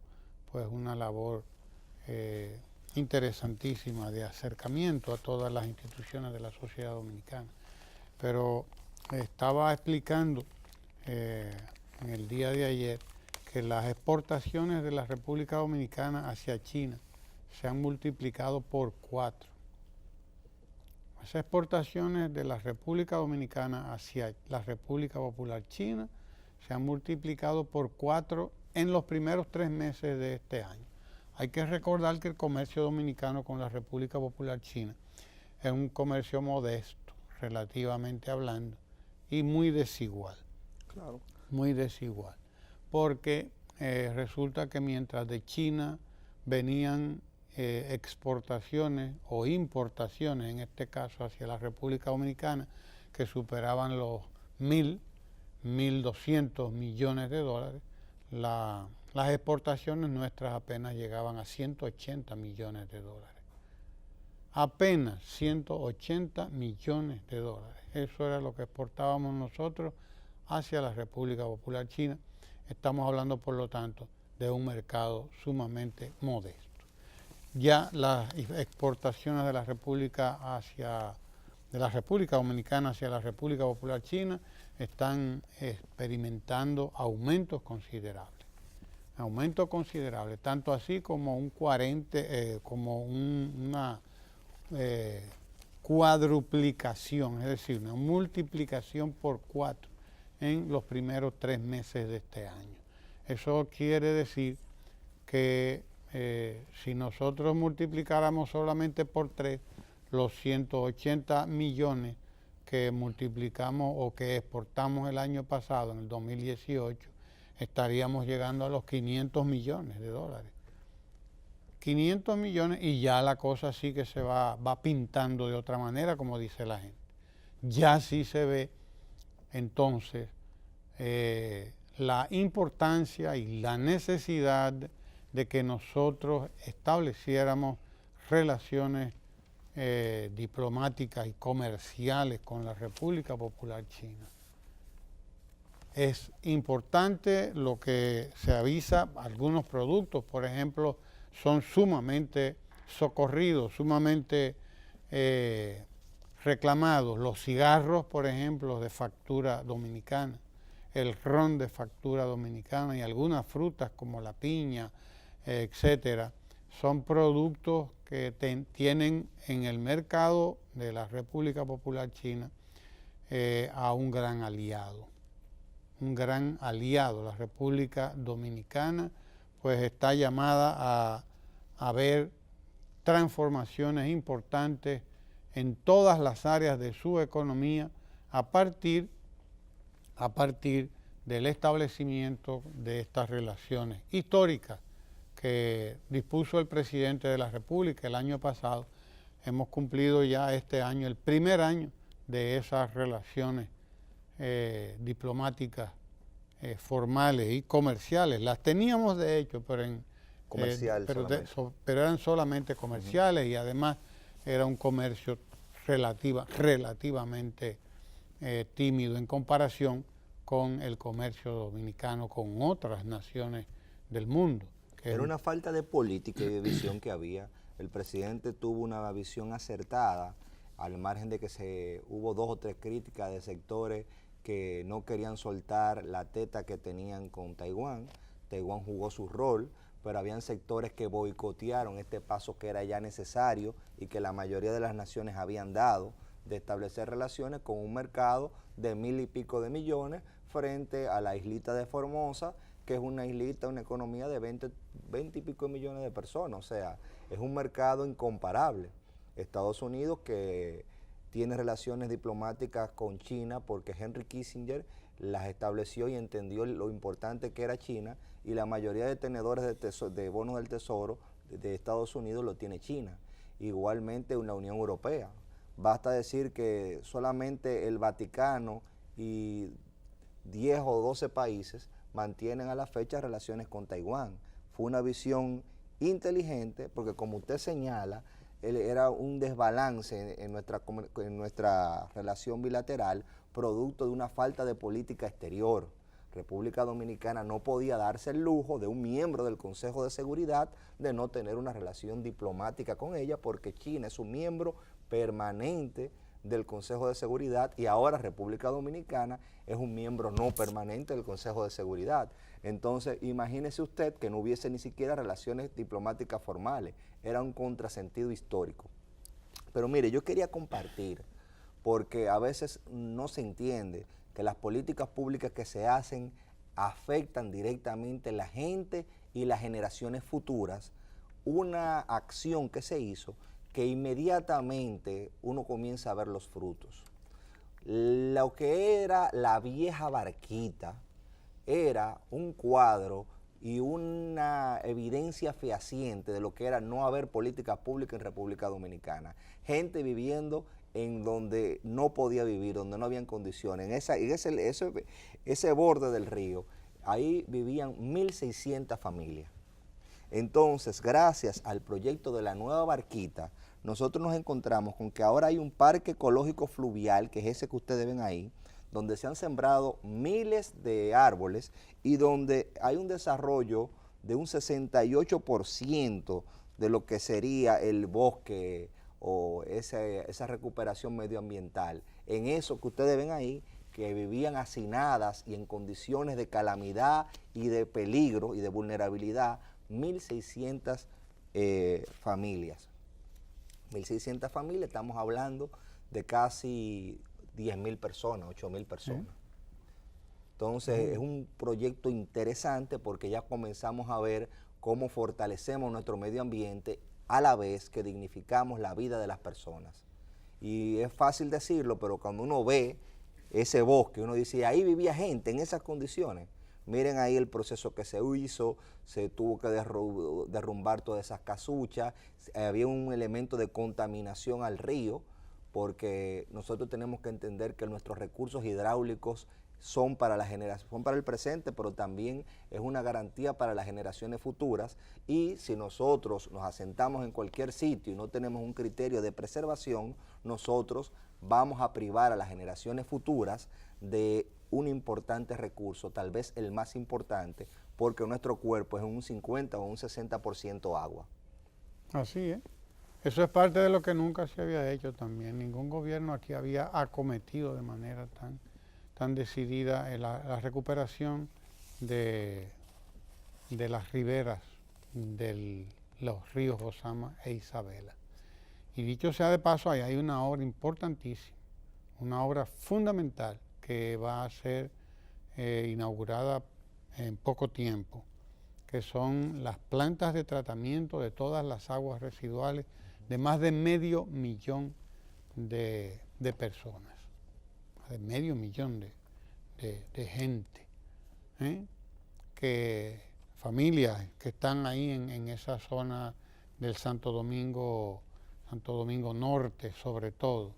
pues una labor interesantísima de acercamiento a todas las instituciones de la sociedad dominicana. Pero estaba explicando en el día de ayer que las exportaciones de la República Dominicana hacia China se han multiplicado por 4. Esas exportaciones de la República Dominicana hacia la República Popular China se han multiplicado por 4 en los primeros 3 meses de este año. Hay que recordar que el comercio dominicano con la República Popular China es un comercio modesto, relativamente hablando, y muy desigual. Claro. Muy desigual. Porque resulta que mientras de China venían exportaciones o importaciones, en este caso hacia la República Dominicana, que superaban los 1.200 millones de dólares, las exportaciones nuestras apenas llegaban a 180 millones de dólares. Apenas 180 millones de dólares. Eso era lo que exportábamos nosotros hacia la República Popular China. Estamos hablando, por lo tanto, de un mercado sumamente modesto. Ya las exportaciones de la República Dominicana hacia la República Popular China están experimentando aumentos considerables. Aumentos considerables, tanto así como una cuadruplicación, es decir, una multiplicación por 4 en los primeros 3 meses de este año. Eso quiere decir que si nosotros multiplicáramos solamente por 3 los 180 millones que multiplicamos o que exportamos el año pasado, en el 2018, estaríamos llegando a los 500 millones de dólares. 500 millones y ya la cosa sí que se va pintando de otra manera, como dice la gente. Ya sí se ve entonces la importancia y la necesidad de que nosotros estableciéramos relaciones diplomáticas y comerciales con la República Popular China. Es importante lo que se avisa, algunos productos, por ejemplo, son sumamente socorridos, sumamente reclamados. Los cigarros, por ejemplo, de factura dominicana, el ron de factura dominicana y algunas frutas como la piña, etcétera, son productos que tienen en el mercado de la República Popular China a un gran aliado. Un gran aliado. La República Dominicana pues está llamada a ver transformaciones importantes en todas las áreas de su economía a partir del establecimiento de estas relaciones históricas que dispuso el presidente de la República el año pasado. Hemos cumplido ya este año, el primer año de esas relaciones diplomáticas formales y comerciales. Las teníamos de hecho, pero eran solamente comerciales y además era un comercio relativamente tímido en comparación con el comercio dominicano con otras naciones del mundo. Era una falta de política y de visión que había. El presidente tuvo una visión acertada, al margen de que hubo 2 o 3 críticas de sectores que no querían soltar la teta que tenían con Taiwán. Taiwán jugó su rol, pero habían sectores que boicotearon este paso que era ya necesario y que la mayoría de las naciones habían dado, de establecer relaciones con un mercado de 1.000 y pico de millones frente a la islita de Formosa, que es una islita, una economía de 20 y pico de millones de personas. O sea, es un mercado incomparable. Estados Unidos, que tiene relaciones diplomáticas con China porque Henry Kissinger las estableció y entendió lo importante que era China, y la mayoría de tenedores de bonos del Tesoro de Estados Unidos lo tiene China. Igualmente en la Unión Europea. Basta decir que solamente el Vaticano y 10 o 12 países mantienen a la fecha relaciones con Taiwán. Fue una visión inteligente porque, como usted señala, era un desbalance en nuestra relación bilateral, producto de una falta de política exterior. República Dominicana no podía darse el lujo de un miembro del Consejo de Seguridad de no tener una relación diplomática con ella, porque China es un miembro permanente del Consejo de Seguridad y ahora República Dominicana es un miembro no permanente del Consejo de Seguridad. Entonces, imagínese usted que no hubiese ni siquiera relaciones diplomáticas formales. Era un contrasentido histórico. Pero mire, yo quería compartir, porque a veces no se entiende que las políticas públicas que se hacen afectan directamente a la gente y las generaciones futuras. Una acción que se hizo que inmediatamente uno comienza a ver los frutos. Lo que era la vieja barquita era un cuadro y una evidencia fehaciente de lo que era no haber políticas públicas en República Dominicana. Gente viviendo en donde no podía vivir, donde no habían condiciones. Ese borde del río, ahí vivían 1.600 familias. Entonces, gracias al proyecto de la nueva barquita, nosotros nos encontramos con que ahora hay un parque ecológico fluvial, que es ese que ustedes ven ahí, donde se han sembrado miles de árboles y donde hay un desarrollo de un 68% de lo que sería el bosque o esa recuperación medioambiental. En eso que ustedes ven ahí, que vivían hacinadas y en condiciones de calamidad y de peligro y de vulnerabilidad, 1.600 familias. 1.600 familias, estamos hablando de casi 10.000 personas, 8.000 personas. ¿Sí? Entonces es un proyecto interesante porque ya comenzamos a ver cómo fortalecemos nuestro medio ambiente a la vez que dignificamos la vida de las personas. Y es fácil decirlo, pero cuando uno ve ese bosque, uno dice, ahí vivía gente en esas condiciones. Miren ahí el proceso que se hizo, se tuvo que derrumbar todas esas casuchas, había un elemento de contaminación al río, porque nosotros tenemos que entender que nuestros recursos hidráulicos son para la generación, son para el presente, pero también es una garantía para las generaciones futuras. Y si nosotros nos asentamos en cualquier sitio y no tenemos un criterio de preservación, nosotros vamos a privar a las generaciones futuras de un importante recurso, tal vez el más importante, porque nuestro cuerpo es un 50 o un 60% agua. Así es. Eso es parte de lo que nunca se había hecho también. Ningún gobierno aquí había acometido de manera tan decidida la recuperación de las riberas de los ríos Ozama e Isabela. Y dicho sea de paso, ahí hay una obra importantísima, una obra fundamental que va a ser inaugurada en poco tiempo, que son las plantas de tratamiento de todas las aguas residuales de más de 500.000 de personas, más de 500.000 de gente, que familias que están ahí en esa zona del Santo Domingo Norte sobre todo.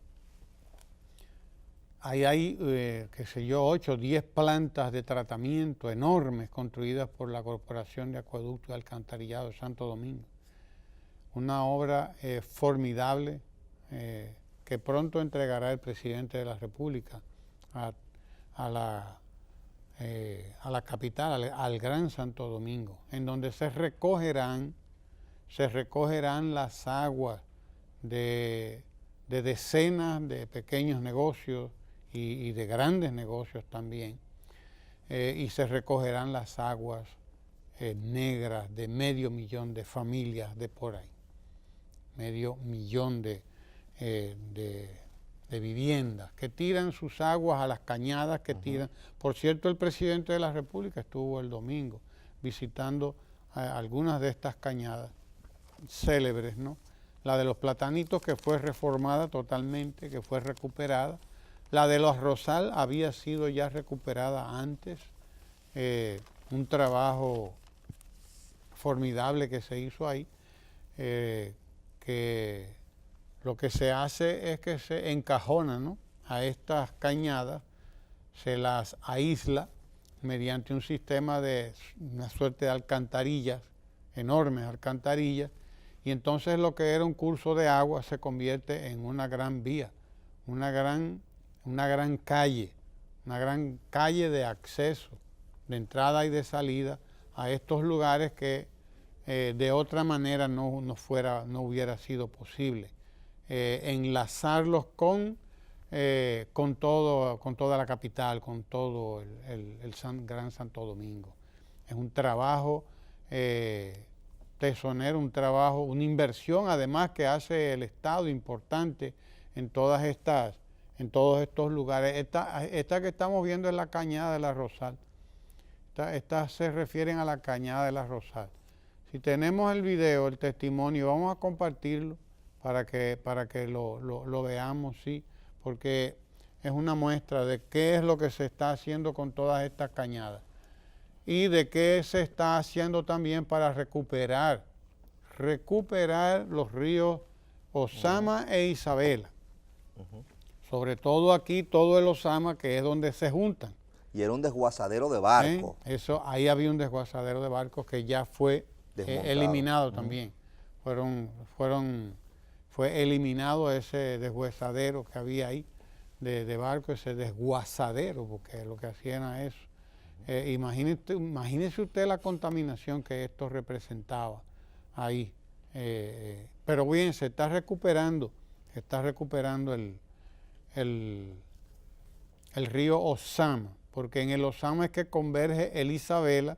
Ahí hay, qué sé yo, 8 o 10 plantas de tratamiento enormes construidas por la Corporación de Acueducto y Alcantarillado de Santo Domingo. Una obra formidable que pronto entregará el presidente de la República a la capital, al Gran Santo Domingo, en donde se recogerán las aguas de decenas de pequeños negocios y de grandes negocios también, y se recogerán las aguas negras de 500.000 de familias de por ahí, 500.000 de viviendas que tiran sus aguas a las cañadas que tiran. Por cierto, el presidente de la República estuvo el domingo visitando algunas de estas cañadas célebres, ¿no? La de los Platanitos, que fue reformada totalmente, que fue recuperada. La de los Rosal había sido ya recuperada antes, un trabajo formidable que se hizo ahí, que lo que se hace es que se encajona, ¿no?, a estas cañadas, se las aísla mediante un sistema de una suerte de alcantarillas, enormes alcantarillas, y entonces lo que era un curso de agua se convierte en una gran vía, una gran calle de acceso, de entrada y de salida a estos lugares que de otra manera no hubiera sido posible. Enlazarlos con toda la capital, con todo el Gran Santo Domingo. Es un trabajo tesonero, una inversión además que hace el Estado importante en todos estos lugares. Esta que estamos viendo es la Cañada de la Rosal. Estas se refieren a la Cañada de la Rosal. Si tenemos el video, el testimonio, vamos a compartirlo para que lo veamos, sí, porque es una muestra de qué es lo que se está haciendo con todas estas cañadas y de qué se está haciendo también para recuperar los ríos Ozama e Isabela. Sobre todo aquí, todo el Ozama, que es donde se juntan. Y era un desguazadero de barcos. Ahí había un desguazadero de barcos que ya fue eliminado también. Fue eliminado ese desguazadero que había ahí de barcos, ese desguazadero, porque lo que hacían era eso. Imagínese usted la contaminación que esto representaba ahí. Pero bien, se está recuperando el río Ozama, porque en el Ozama es que converge el Isabela,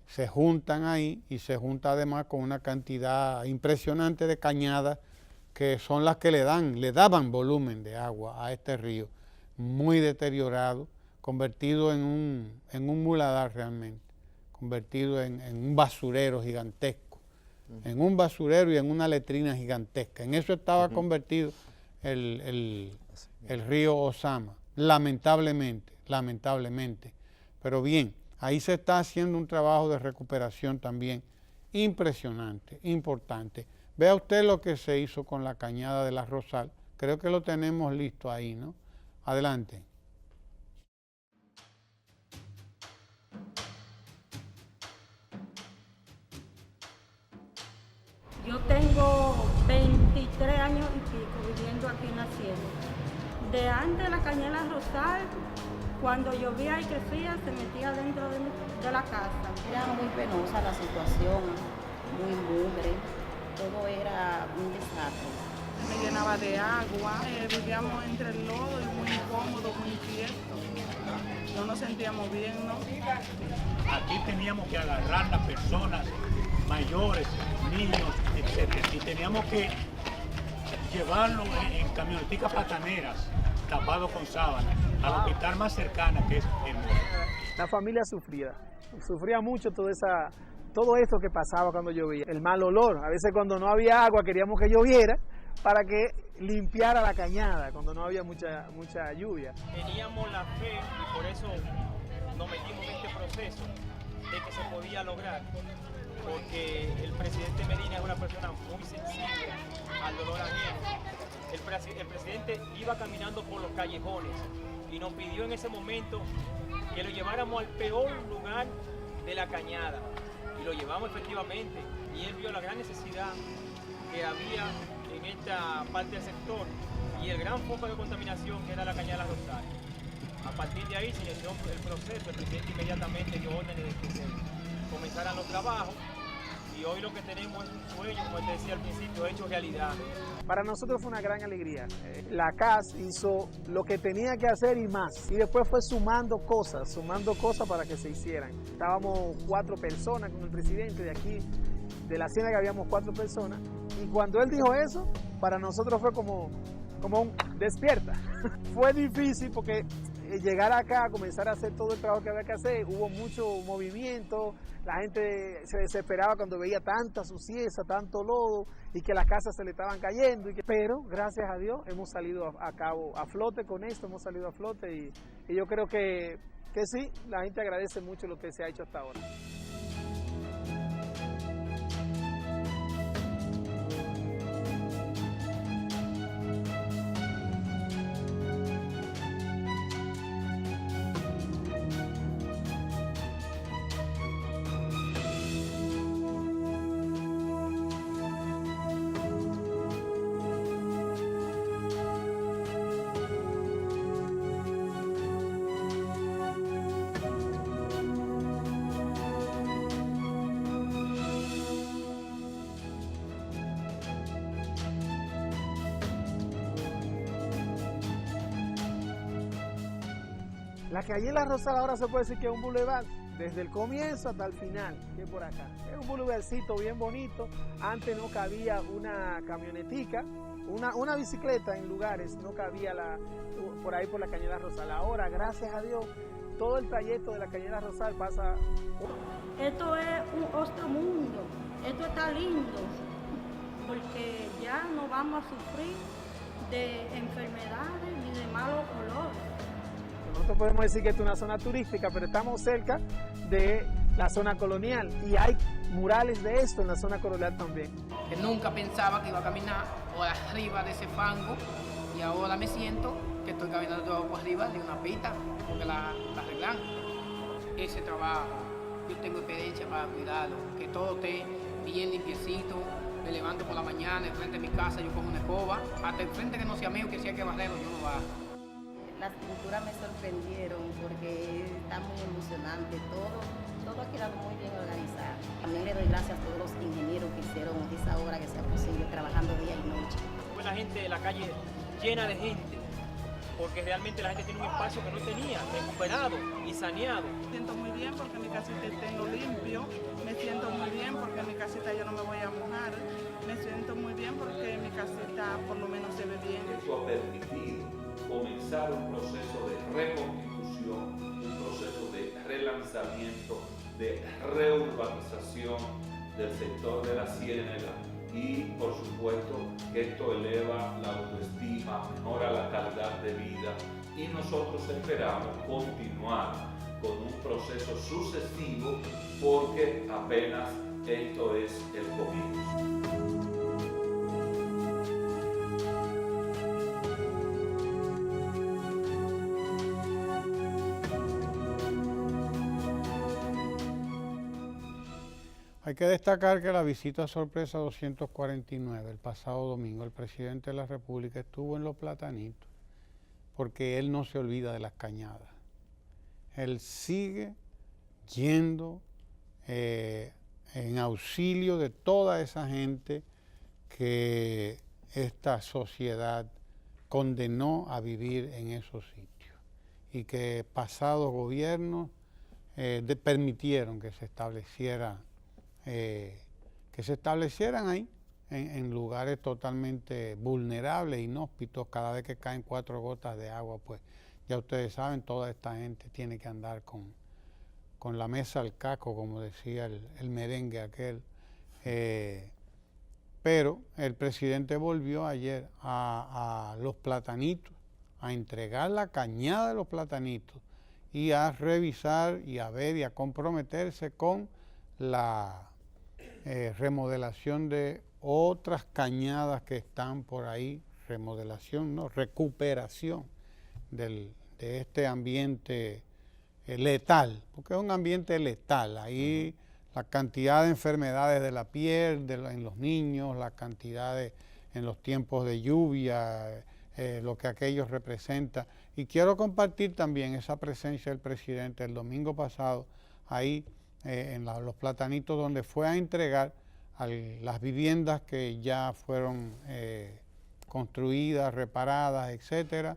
se juntan ahí y se junta además con una cantidad impresionante de cañadas que son las que le daban volumen de agua a este río, muy deteriorado, convertido en un muladar realmente, convertido en un basurero gigantesco, en un basurero y en una letrina gigantesca. En eso estaba convertido el río Ozama, lamentablemente. Pero bien, ahí se está haciendo un trabajo de recuperación también impresionante, importante. Vea usted lo que se hizo con la Cañada de la Rosal. Creo que lo tenemos listo ahí, ¿no? Adelante. Yo tengo 23 años y pico viviendo aquí en la hacienda. De antes la cañera Rosal, cuando llovía y crecía, se metía dentro de la casa. Era muy penosa la situación, muy mugre, todo era un desastre. Me llenaba de agua, vivíamos entre el lodo y muy incómodo, muy inquieto. No nos sentíamos bien, ¿no? Aquí teníamos que agarrar las personas mayores, niños, etc. Y teníamos que llevarlos en camioneticas pataneras, tapados con sábanas, al hospital más cercano, que es el Moro. La familia sufría mucho todo esto que pasaba cuando llovía. El mal olor, a veces cuando no había agua queríamos que lloviera para que limpiara la cañada, cuando no había mucha lluvia. Teníamos la fe y por eso nos metimos en este proceso de que se podía lograr, porque el presidente Medina es una persona muy sensible al dolor ajeno. El presidente iba caminando por los callejones y nos pidió en ese momento que lo lleváramos al peor lugar de la cañada, y lo llevamos efectivamente, y él vio la gran necesidad que había en esta parte del sector y el gran foco de contaminación que era la cañada Rosal. A partir de ahí se inició el proceso, el presidente inmediatamente dio órdenes de que se comenzaran los trabajos, y hoy lo que tenemos es un sueño, como te decía al principio, hecho realidad. Para nosotros fue una gran alegría. La CAS hizo lo que tenía que hacer y más, y después fue sumando cosas para que se hicieran. Estábamos 4 personas con el presidente de aquí, de la hacienda, que habíamos 4 personas, y cuando él dijo eso, para nosotros fue como un despierta. Fue difícil porque llegar acá, comenzar a hacer todo el trabajo que había que hacer, hubo mucho movimiento, la gente se desesperaba cuando veía tanta suciedad, tanto lodo, y que las casas se le estaban cayendo, pero gracias a Dios hemos salido a flote con esto, hemos salido a flote, y yo creo que sí, la gente agradece mucho lo que se ha hecho hasta ahora. La calle La Rosal ahora se puede decir que es un boulevard, desde el comienzo hasta el final, que es por acá. Es un boulevardcito bien bonito. Antes no cabía una camionetica, una bicicleta en lugares, no cabía por ahí por la calle La Rosal. Ahora, gracias a Dios, todo el trayecto de la calle La Rosal pasa. Esto es un otro mundo, esto está lindo, porque ya no vamos a sufrir de enfermedades ni de malos olores. Nosotros podemos decir que esto es una zona turística, pero estamos cerca de la zona colonial y hay murales de esto en la zona colonial también. Que nunca pensaba que iba a caminar por arriba de ese fango, y ahora me siento que estoy caminando por arriba de una pista porque la arreglan. Ese trabajo, yo tengo experiencia para cuidarlo, que todo esté bien limpiecito. Me levanto por la mañana, enfrente de mi casa yo cojo una escoba, hasta el frente que no sea mío, que si hay que barrerlo, yo lo bajo. Las pinturas me sorprendieron porque está muy emocionante, todo ha quedado muy bien organizado. También le doy gracias a todos los ingenieros que hicieron esa obra que sea posible, trabajando día y noche. Fue la gente de la calle llena de gente, porque realmente la gente tiene un espacio que no tenía, recuperado y saneado. Me siento muy bien porque mi casita tengo limpio, me siento muy bien porque en mi casita yo no me voy a mojar, me siento muy bien porque mi casita por lo menos se ve bien. Esto ha permitido comenzar un proceso de reconstitución, un proceso de relanzamiento, de reurbanización del sector de la Ciénega, y por supuesto que esto eleva la autoestima, mejora la calidad de vida, y nosotros esperamos continuar con un proceso sucesivo porque apenas esto es el comienzo. Hay que destacar que la visita sorpresa 249, el pasado domingo, el presidente de la República estuvo en Los Platanitos, porque él no se olvida de las cañadas. Él sigue yendo en auxilio de toda esa gente que esta sociedad condenó a vivir en esos sitios y que pasados gobiernos permitieron que se establecieran ahí en lugares totalmente vulnerables, inhóspitos. Cada vez que caen 4 gotas de agua, pues ya ustedes saben, toda esta gente tiene que andar con la mesa al caco, como decía el merengue aquel. Pero el presidente volvió ayer a Los Platanitos, a entregar la cañada de Los Platanitos y a revisar y a ver y a comprometerse con la remodelación de otras cañadas que están por ahí, remodelación, no, recuperación de este ambiente letal, porque es un ambiente letal. Ahí la cantidad de enfermedades de la piel en los niños, la cantidad en los tiempos de lluvia, lo que aquello representa. Y quiero compartir también esa presencia del presidente el domingo pasado ahí en Los Platanitos, donde fue a entregar las viviendas que ya fueron construidas, reparadas, etcétera.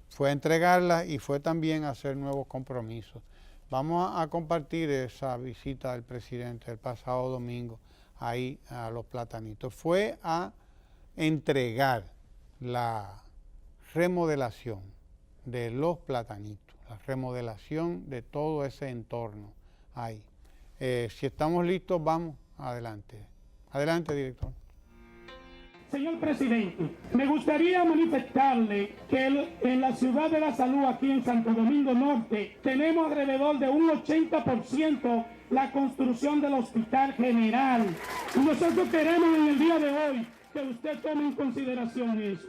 Fue a entregarlas y fue también a hacer nuevos compromisos. Vamos a compartir esa visita del presidente el pasado domingo ahí a Los Platanitos. Fue a entregar la remodelación de Los Platanitos, la remodelación de todo ese entorno ahí. Si estamos listos, vamos adelante. Adelante, director. Señor presidente, me gustaría manifestarle que en la ciudad de la salud, aquí en Santo Domingo Norte, tenemos alrededor de un 80% la construcción del hospital general. Y nosotros queremos en el día de hoy que usted tome en consideración eso.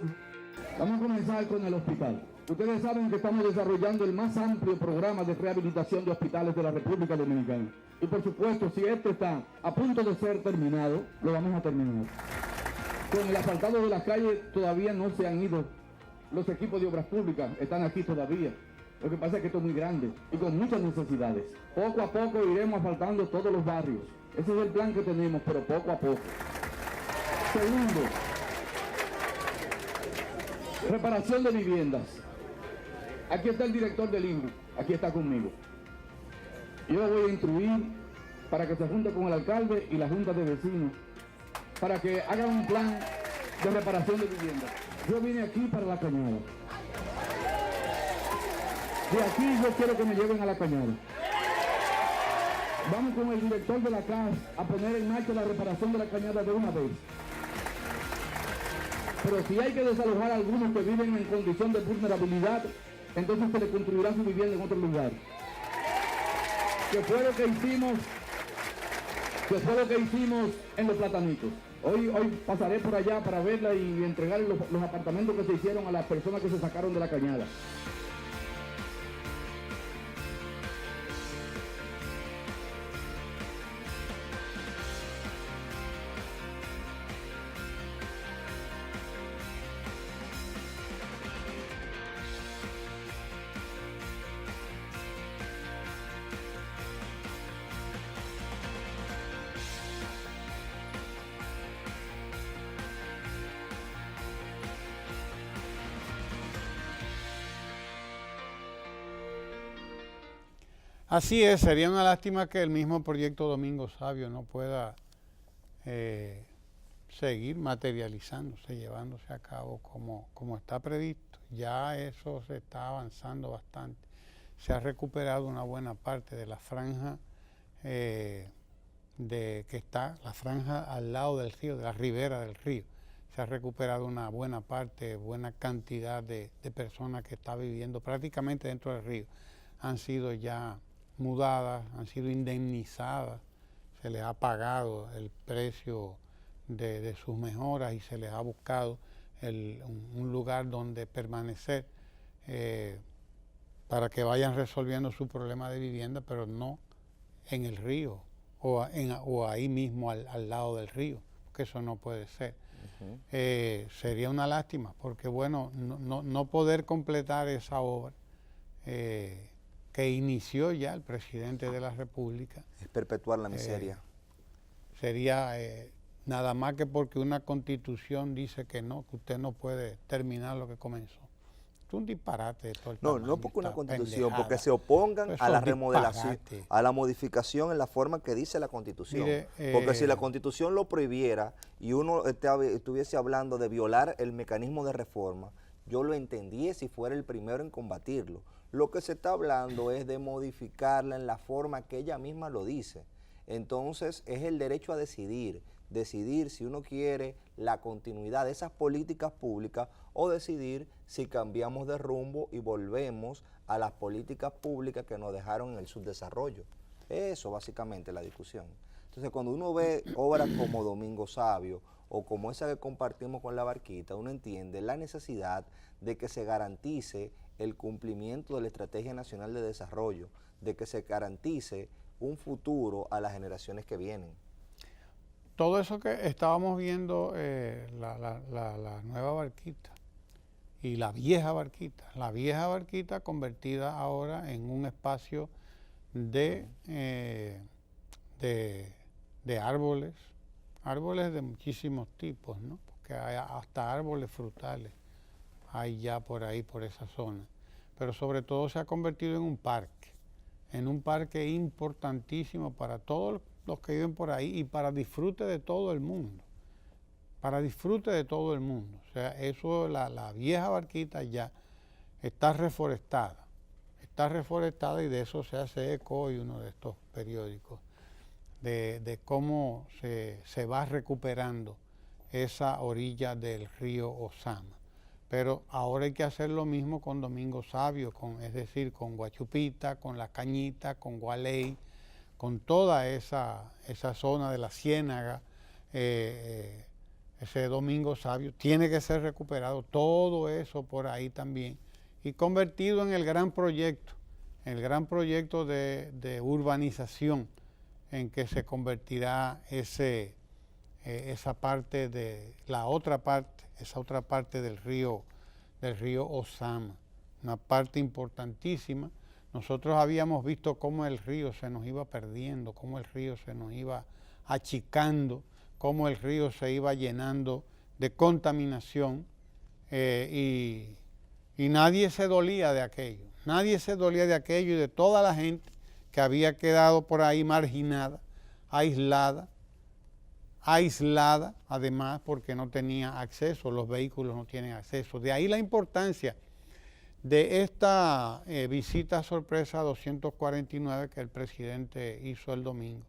Vamos a comenzar con el hospital. Ustedes saben que estamos desarrollando el más amplio programa de rehabilitación de hospitales de la República Dominicana. Y por supuesto, si este está a punto de ser terminado, lo vamos a terminar. Con el asfaltado de las calles todavía no se han ido. Los equipos de obras públicas están aquí todavía. Lo que pasa es que esto es muy grande y con muchas necesidades. Poco a poco iremos asfaltando todos los barrios. Ese es el plan que tenemos, pero poco a poco. Segundo, reparación de viviendas. Aquí está el director del INRU, aquí está conmigo. Yo lo voy a instruir para que se junte con el alcalde y la junta de vecinos, para que hagan un plan de reparación de viviendas. Yo vine aquí para la cañada. De aquí yo quiero que me lleven a la cañada. Vamos con el director de la CAS a poner en marcha la reparación de la cañada de una vez. Pero si hay que desalojar a algunos que viven en condición de vulnerabilidad, entonces se le construirá su vivienda en otro lugar. Que fue lo que hicimos en Los Platanitos. Hoy pasaré por allá para verla y entregar los apartamentos que se hicieron a las personas que se sacaron de la cañada. Así es, sería una lástima que el mismo proyecto Domingo Sabio no pueda seguir materializándose, llevándose a cabo como está previsto. Ya eso se está avanzando bastante. Se ha recuperado una buena parte de la franja que está, la franja al lado del río, de la ribera del río. Se ha recuperado una buena parte, buena cantidad de personas que están viviendo prácticamente dentro del río. Han sido ya mudadas, han sido indemnizadas, se les ha pagado el precio de sus mejoras y se les ha buscado un lugar donde permanecer para que vayan resolviendo su problema de vivienda, pero no en el río o ahí mismo al lado del río, porque eso no puede ser. Sería una lástima, porque bueno, no poder completar esa obra que inició ya el presidente de la República. Es perpetuar la miseria. Sería nada más que porque una constitución dice que usted no puede terminar lo que comenzó. Es un disparate de todo el tamaño, no porque una constitución, pendejada. porque se opongan Pues a la son remodelación, disparates. a la modificación en la forma que dice la constitución. Mire, porque si la constitución lo prohibiera y uno estuviese hablando de violar el mecanismo de reforma, yo lo entendiese y fuera el primero en combatirlo. Lo que se está hablando es de modificarla en la forma que ella misma lo dice. Entonces es el derecho a decidir si uno quiere la continuidad de esas políticas públicas o decidir si cambiamos de rumbo y volvemos a las políticas públicas que nos dejaron en el subdesarrollo. Eso básicamente es la discusión. Entonces cuando uno ve obras como Domingo Sabio o como esa que compartimos con La Barquita, uno entiende la necesidad de que se garantice el cumplimiento de la Estrategia Nacional de Desarrollo, de que se garantice un futuro a las generaciones que vienen. Todo eso que estábamos viendo, la nueva Barquita y la vieja Barquita convertida ahora en un espacio de árboles de muchísimos tipos, ¿no? Porque hay hasta árboles frutales, hay ya por ahí, por esa zona. Pero sobre todo se ha convertido en un parque importantísimo para todos los que viven por ahí y para disfrute de todo el mundo. O sea, eso, la vieja Barquita ya está reforestada y de eso se hace eco hoy uno de estos periódicos, de cómo se va recuperando esa orilla del río Ozama. Pero ahora hay que hacer lo mismo con Domingo Sabio, es decir, con Guachupita, con La Cañita, con Gualey, con toda esa zona de la Ciénaga. Ese Domingo Sabio tiene que ser recuperado, todo eso por ahí también, y convertido en el gran proyecto de urbanización en que se convertirá esa parte de esa otra parte del río Ozama, una parte importantísima. Nosotros habíamos visto cómo el río se nos iba perdiendo, cómo el río se nos iba achicando, cómo el río se iba llenando de contaminación y nadie se dolía de aquello. Nadie se dolía de aquello y de toda la gente que había quedado por ahí marginada, aislada además porque no tenía acceso, los vehículos no tienen acceso. De ahí la importancia de esta visita sorpresa 249 que el presidente hizo el domingo,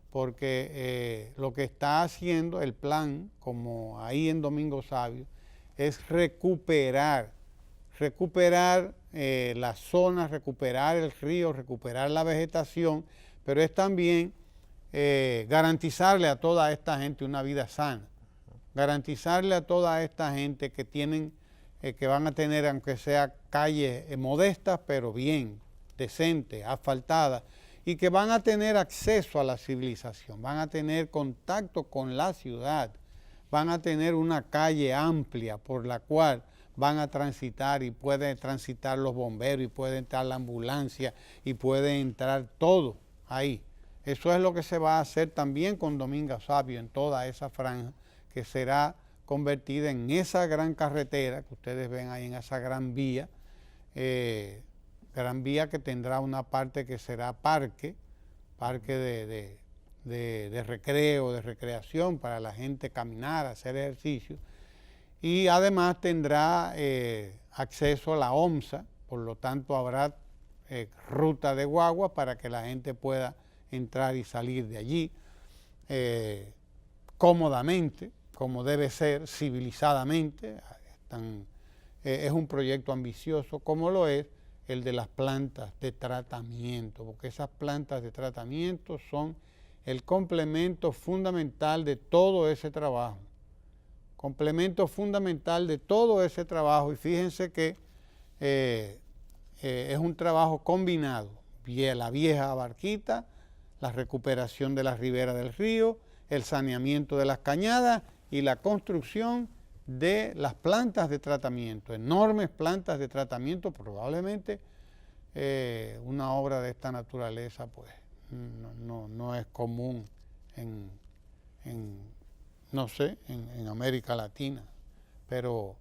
porque lo que está haciendo el plan, como ahí en Domingo Sabio, es recuperar la zona, recuperar el río, recuperar la vegetación, pero es también garantizarle a toda esta gente una vida sana, garantizarle a toda esta gente que tienen, que van a tener, aunque sea calles modestas, pero bien, decentes, asfaltadas, y que van a tener acceso a la civilización, van a tener contacto con la ciudad, van a tener una calle amplia por la cual van a transitar y pueden transitar los bomberos y puede entrar la ambulancia y puede entrar todo ahí. Eso es lo que se va a hacer también con Domingo Sabio en toda esa franja que será convertida en esa gran carretera que ustedes ven ahí, en esa gran vía que tendrá una parte que será parque de recreo, de recreación para la gente caminar, hacer ejercicio, y además tendrá acceso a la OMSA, por lo tanto habrá ruta de guagua para que la gente pueda entrar y salir de allí cómodamente, como debe ser, civilizadamente. Es un proyecto ambicioso, como lo es el de las plantas de tratamiento, porque esas plantas de tratamiento son el complemento fundamental de todo ese trabajo. Y fíjense que es un trabajo combinado, la vieja Barquita, la recuperación de las riberas del río, el saneamiento de las cañadas y la construcción de las plantas de tratamiento, enormes plantas de tratamiento. Probablemente una obra de esta naturaleza pues no es común en América Latina, pero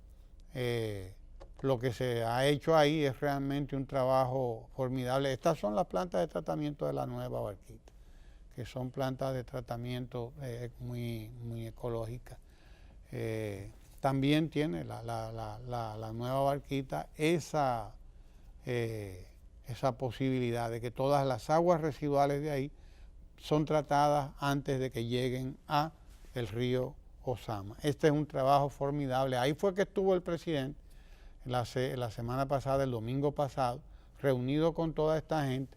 lo que se ha hecho ahí es realmente un trabajo formidable. Estas son las plantas de tratamiento de la Nueva Barquita, que son plantas de tratamiento muy ecológicas. También tiene la Nueva Barquita esa posibilidad de que todas las aguas residuales de ahí son tratadas antes de que lleguen a el río Ozama. Este es un trabajo formidable. Ahí fue que estuvo el presidente la semana pasada, el domingo pasado, reunido con toda esta gente,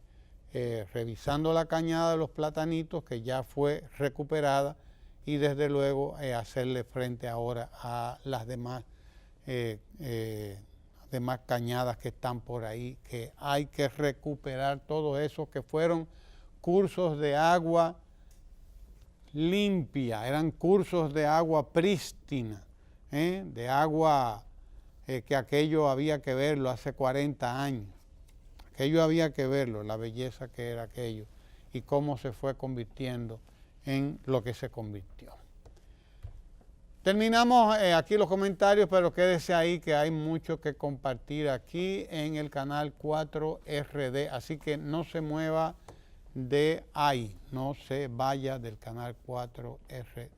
revisando la cañada de los platanitos, que ya fue recuperada, y desde luego hacerle frente ahora a las demás cañadas que están por ahí, que hay que recuperar todo eso que fueron cursos de agua limpia, eran cursos de agua prístina, de agua que aquello había que verlo hace 40 años. Aquello había que verlo, la belleza que era aquello y cómo se fue convirtiendo en lo que se convirtió. Terminamos aquí los comentarios, pero quédese ahí que hay mucho que compartir aquí en el canal 4RD, así que no se mueva de ahí, no se vaya del canal 4RD.